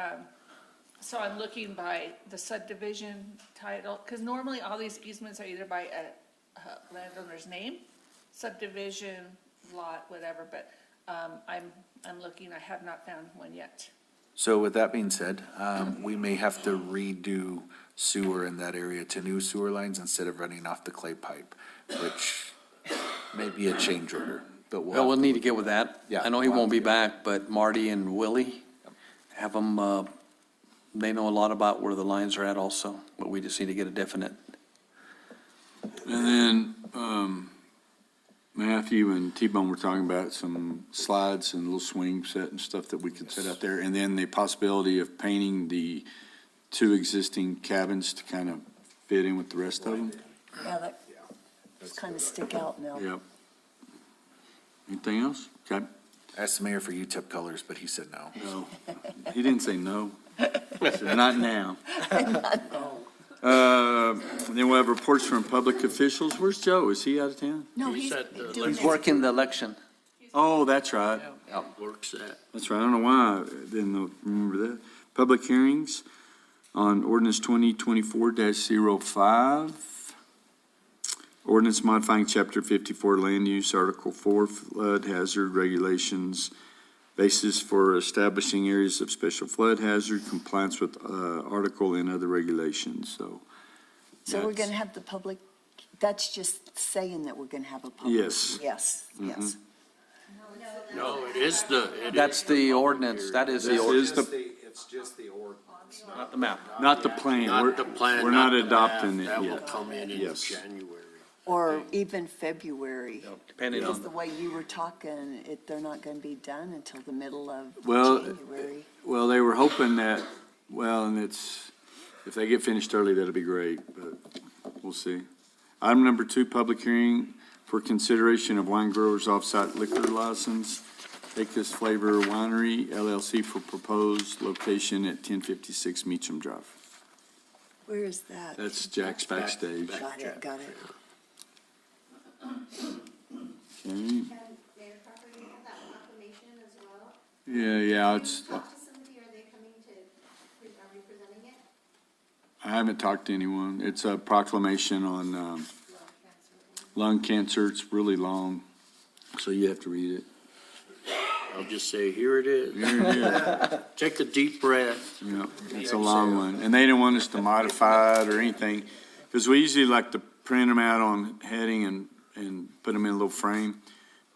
so I'm looking by the subdivision title, because normally all these easements are either by a landowner's name, subdivision, lot, whatever, but I'm looking, I have not found one yet. So with that being said, we may have to redo sewer in that area to new sewer lines instead of running off the clay pipe, which may be a change order, but Well, we'll need to get with that. Yeah. I know he won't be back, but Marty and Willie, have them, they know a lot about where the lines are at also, but we just need to get a definite. And then, Matthew and T-Bone were talking about some slides and little swing set and stuff that we could set out there. And then the possibility of painting the 2 existing cabins to kind of fit in with the rest of them. Yeah, that just kind of stick out now. Yep. Anything else? Okay. asked the mayor for UTEP colors, but he said no. No, he didn't say no. He said, not now. Then we'll have reports from public officials. Where's Joe? Is he out of town? No, he's doing He's his. working the election. Oh, that's right. Works that. That's right. I don't know why I didn't remember that. Public hearings on ordinance 2024-05. Ordinance modifying chapter 54 land use, article 4 flood hazard regulations, basis for establishing areas of special flood hazard, compliance with article and other regulations. So So we're gonna have the public, that's just saying that we're gonna have a public. Yes. Yes, yes. No, it is the. That's the ordinance. That is the This ordinance, is the, It's just the ordinance. not the map. not the plan. Not the plan. We're not the map. adopting it That will yet. come in Yes. January. Or even February. Depending Because on, the way you were talking, they're not gonna be done until the middle of Well, January. Well, they were hoping that, well, and it's, if they get finished early, that'll be great, but we'll see. Item number 2, public hearing for consideration of wine growers off-site liquor license, Dacus Flavor Winery LLC for proposed location at 1056 Meacham Drive. Where is that? That's Jack's Backstage. Got it, got it. Okay. Their property have that proclamation as well. Yeah, it's, Talk to somebody, are they coming to, are we presenting it? I haven't talked to anyone. It's a proclamation on lung cancer. It's really long, so you have to read it. I'll just say, here it is. Here it is. Take a deep breath. Yeah, it's a long one. And they didn't want us to modify it or anything, because we usually like to print them out on heading and put them in a little frame.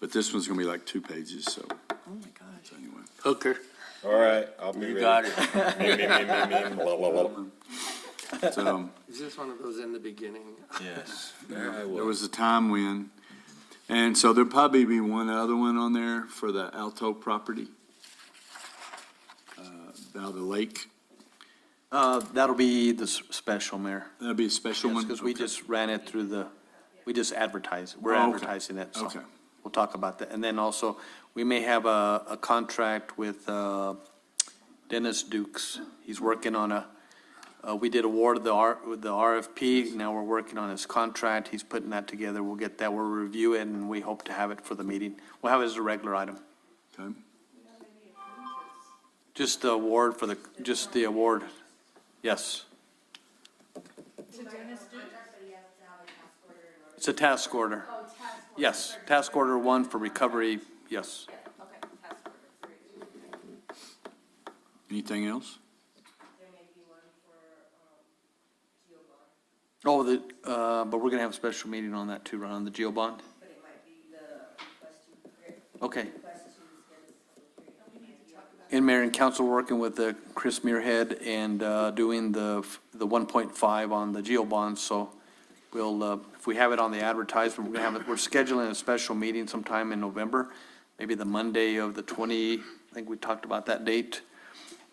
But this one's gonna be like 2 pages, so. Oh, my gosh. So anyway. Hooker. All right, I'll be ready. You got it. Me, blah, blah, blah. So, Is this one of those in the beginning? Yes. there was a time when, and so there'll probably be one other one on there for the Alto property. By the lake. That'll be the special, Mayor. That'll be a special one? Because we Okay. just ran it through we just advertise, we're Oh, okay. advertising it, so. Okay. We'll talk about that. And then also, we may have a contract with Dennis Dukes. He's working on we did award the RFP, now we're working on his contract. He's putting that together. We'll get that, we'll review it, and we hope to have it for the meeting. We'll have it as a regular item. Okay. Just the award just the award. Yes. It's a task order. Yes, task order 1 for recovery, yes. Anything else? Oh, but we're gonna have a special meeting on that too, right, on the GEO bond? Okay. And Mayor and Council working with Chris Muirhead and doing the 1.5 on the GEO bonds, so we'll, if we have it on the advertisement, we're gonna have it, we're scheduling a special meeting sometime in November, maybe the Monday of the 20, I think we talked about that date.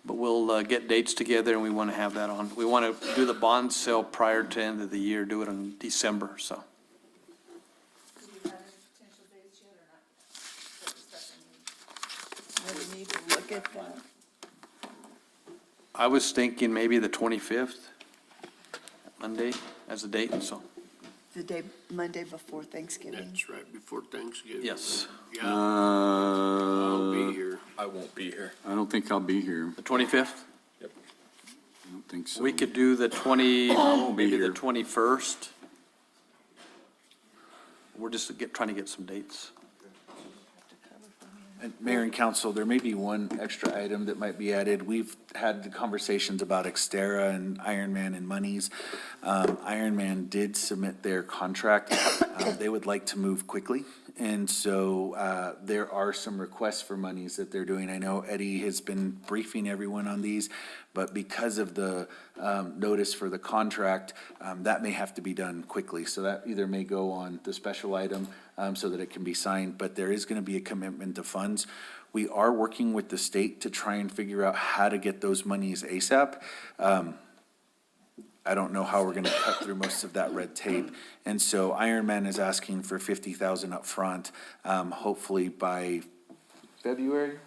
But we'll get dates together and we want to have that on. We want to do the bond sale prior to end of the year, do it in December, so. I would need to look at that. I was thinking maybe the 25th, Monday, as a date, so, The Monday before Thanksgiving. That's right before Thanksgiving. yes. Yeah, I'll be here. I won't be here. I don't think I'll be here. The 25th? Yep. I don't think so. We could do the maybe the 21st. We're just trying to get some dates. And Mayor and Council, there may be one extra item that might be added. We've had the conversations about Xterra and Ironman and monies. Ironman did submit their contract. They would like to move quickly. And so there are some requests for monies that they're doing. I know Eddie has been briefing everyone on these, but because of the notice for the contract, that may have to be done quickly. So that either may go on the special item so that it can be signed, but there is going to be a commitment to funds. We are working with the state to try and figure out how to get those monies ASAP. I don't know how we're gonna cut through most of that red tape. And so Ironman is asking for 50,000 up front, hopefully by February?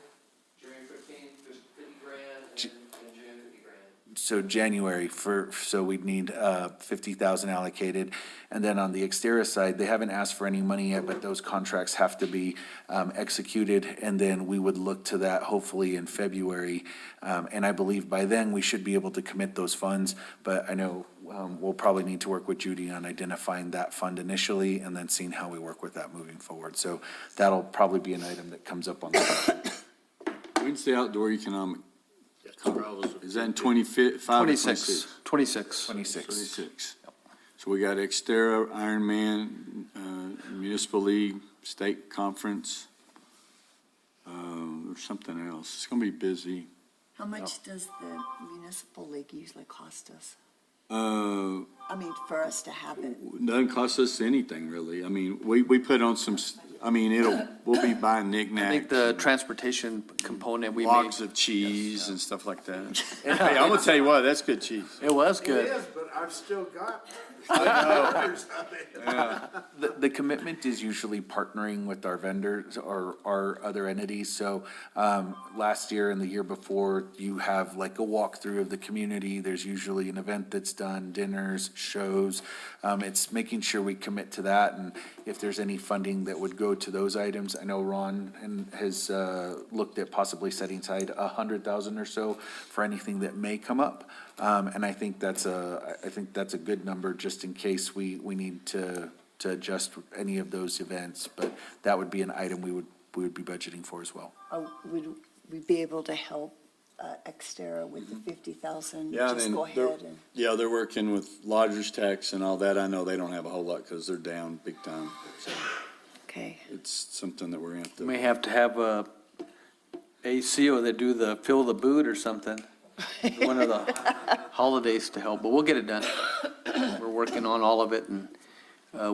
January 15th, there's 50 grand, and June 50 grand. So January so we'd need 50,000 allocated. And then on the Xterra side, they haven't asked for any money yet, but those contracts have to be executed. And then we would look to that hopefully in February. And I believe by then we should be able to commit those funds. But I know we'll probably need to work with Judy on identifying that fund initially and then seeing how we work with that moving forward. So that'll probably be an item that comes up on the. Wednesday Outdoor Economic. That's probably. Is that in 25 or 26. 26? 26. So we got Xterra, Ironman, Municipal League, State Conference. There's something else. It's gonna be busy. How much does the municipal league usually cost us? I mean, for us to have it. Doesn't cost us anything, really. I mean, we put on some, we'll be buying I knickknacks. think the transportation component, we may, Logs of cheese and stuff like that. Hey, I'm gonna tell you what, that's good cheese. it was good. but I've still got. The commitment is usually partnering with our vendors or our other entities. So last year and the year before, you have like a walkthrough of the community. There's usually an event that's done, dinners, shows. It's making sure we commit to that. And if there's any funding that would go to those items, I know Ron has looked at possibly setting aside 100,000 or so for anything that may come up. And I think that's a good number just in case we need to adjust any of those events. But that would be an item we would be budgeting for as well. Would we be able to help Xterra with the 50,000? Yeah, Just and go they're- ahead and, Yeah, they're working with lodgers tax and all that. I know they don't have a whole lot because they're down big time. So okay. it's something that we're going to May have to have a ACO that do the fill the boot or something. One of the holidays to help, but we'll get it done. We're working on all of it, and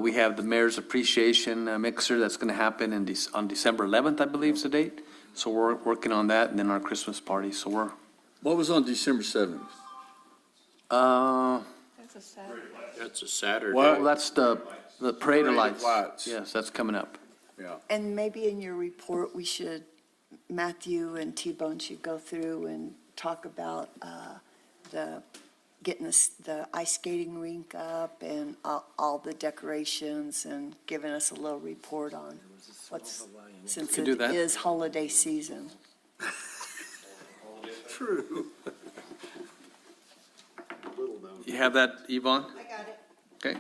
we have the Mayor's Appreciation Mixer that's going to happen on December 11th, I believe is the date. So we're working on that, and then our Christmas party, so we're, What was on December 7th? That's a Saturday. That's a Saturday. well, that's the Parade of Lights. Lights. Yes, that's coming up. Yeah. And maybe in your report, Matthew and T-Bone should go through and talk about getting the ice skating rink up and all the decorations and giving us a little report on since Could do it that. is holiday season. True. You have that, Yvonne? I got it. Okay.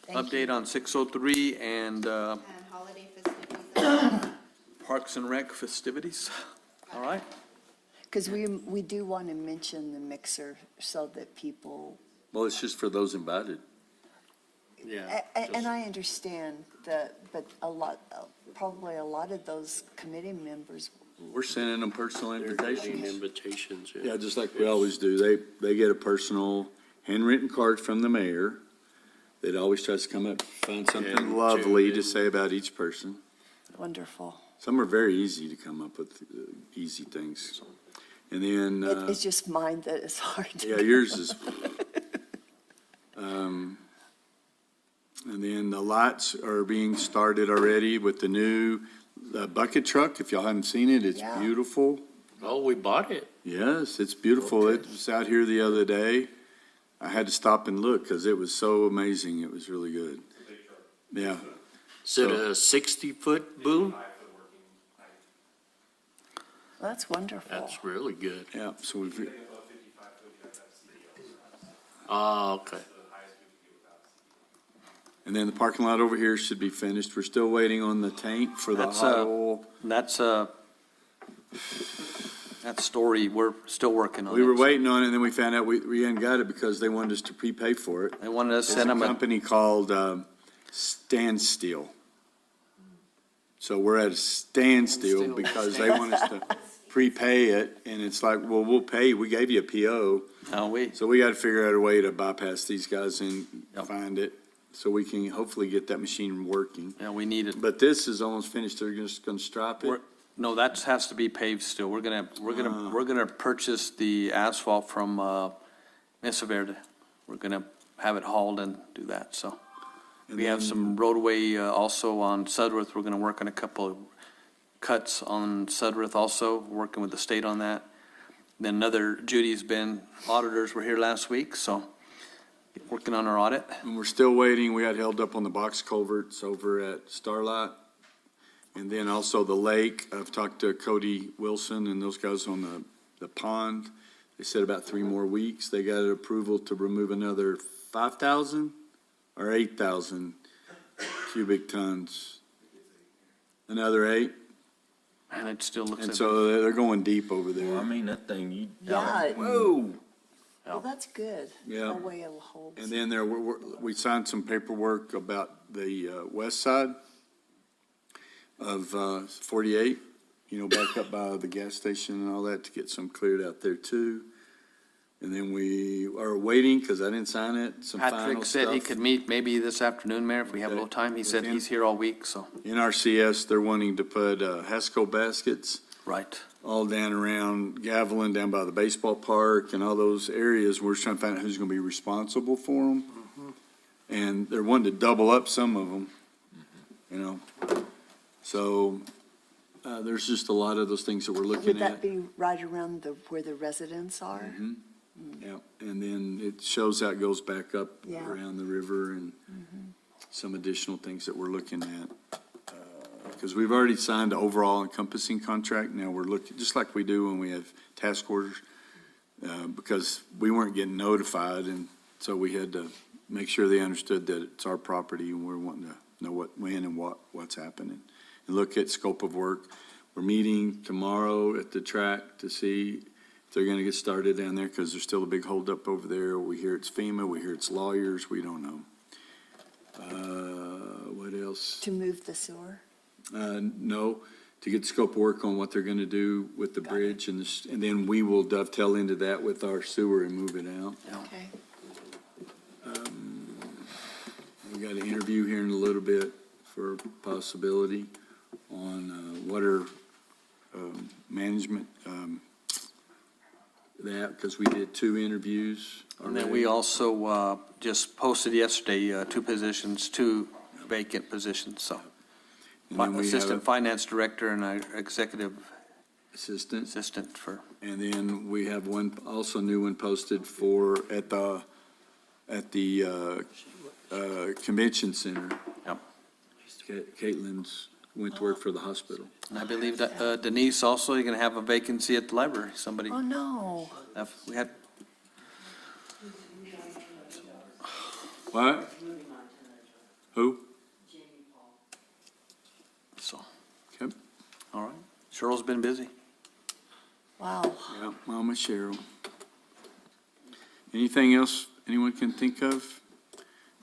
Thank you. Update on 603 and And holiday festivities. Parks and Rec festivities. All right. Because we do want to mention the mixer so that people, Well, it's just for those invited. Yeah. and I understand that, but probably a lot of those committee members, We're sending them personal They're getting invitations. invitations, Yeah, just like we always do. They get a personal handwritten card from the mayor. That always tries to come up, find something And lovely Jude. to say about each person. wonderful. Some are very easy to come up with, easy things. And then, It's just mine that is hard to. yeah, yours is. And then the lights are being started already with the new bucket truck. If y'all haven't seen it, it's Yeah. beautiful. Oh, we bought it. Yes, it's beautiful. It was out here the other day. I had to stop and look because it was so amazing. It was really good. Yeah. Is it a 60-foot boom? That's wonderful. That's really good. Yeah, so we've, Oh, okay. and then the parking lot over here should be finished. We're still waiting on the tank for the That's, hot oil. That's that story, we're still working on it. We were waiting on it, and then we found out we hadn't got it because they wanted us to prepay for it. They wanted us to It's send a them a, company called Standstill. So we're at a standstill because they want us to prepay it, and it's like, well, we'll pay, we gave you a PO. So we gotta figure out a way to bypass these guys and find it, so we can hopefully get that machine working. Yeah, we need it. But this is almost finished, they're just gonna stripe it. We're- No, that has to be paved still. We're gonna purchase the asphalt from, Mesa Verde. We're gonna have it hauled and do that, so. We have some roadway, also on Sudworth. We're gonna work on a couple of cuts on Sudworth also, working with the state on that. Then Judy's auditors were here last week, so working on our audit. And we're still waiting, we got held up on the box culverts over at Starlight. And then also the lake, I've talked to Cody Wilson and those guys on the pond. They said about 3 more weeks. They got approval to remove another 5,000 or 8,000 cubic tons. Another 8. And it still looks. And like- so they're going deep over there. I mean, that thing, Yeah. Whoa. Well, that's good. Yeah. That way it'll hold. And then we signed some paperwork about the west side of 48, back up by the gas station and all that to get some cleared out there too. And then we are waiting, because I didn't sign it, some final Patrick said he stuff. could meet maybe this afternoon, Mayor, if we have a little time. He said he's here all week, so. NRCS, they're wanting to put Hasco baskets Right. all down around Gavilan, down by the baseball park and all those areas. We're just trying to find out who's gonna be responsible for them. And they're wanting to double up some of them, you know? So, there's just a lot of those things that we're looking Would at. that be right around where the residents are? Mhm. Yeah, and then it shows how it goes back up Yeah. around the river and some additional things that we're looking at. Because we've already signed the overall encompassing contract. Now we're looking, just like we do when we have task orders, because we weren't getting notified, and so we had to make sure they understood that it's our property, and we're wanting to know when and what's happening. And look at scope of work. We're meeting tomorrow at the track to see if they're gonna get started down there, because there's still a big holdup over there. We hear it's FEMA, we hear it's lawyers, we don't know. What else? To move the sewer? No, to get scope of work on what they're gonna do with the bridge, and then we will dovetail into that with our sewer and move it out. Okay. We got an interview here in a little bit for possibility on water management, because we did 2 interviews And then already. we also just posted yesterday 2 positions, 2 vacant positions, so. And then we have Assistant a Finance Director and our Executive assistant, for, and then we have one, also new one posted for, at the convention center. Yep. Caitlin's went to work for the hospital. and I believe that Denise also, you're going to have a vacancy at the library, somebody. Oh, no. We had, What? Who? so, Okay. all right. Cheryl's been busy. Wow. Yeah, Mama Cheryl. Anything else anyone can think of?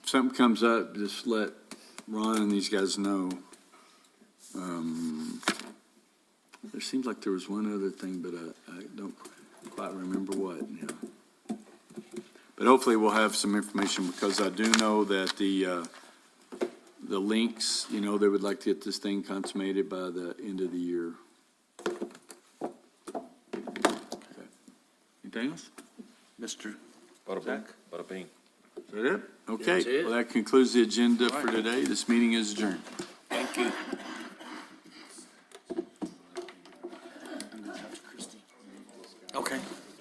If something comes up, just let Ron and these guys know. There seems like there was one other thing, but I don't quite remember what, yeah. But hopefully we'll have some information, because I do know that the links, you know, they would like to get this thing consummated by the end of the year. Okay. Anything else? Mr. Bada boom, bada bing. Is that it? Okay, That's it. well, that concludes the agenda for today. This meeting is adjourned. Thank you.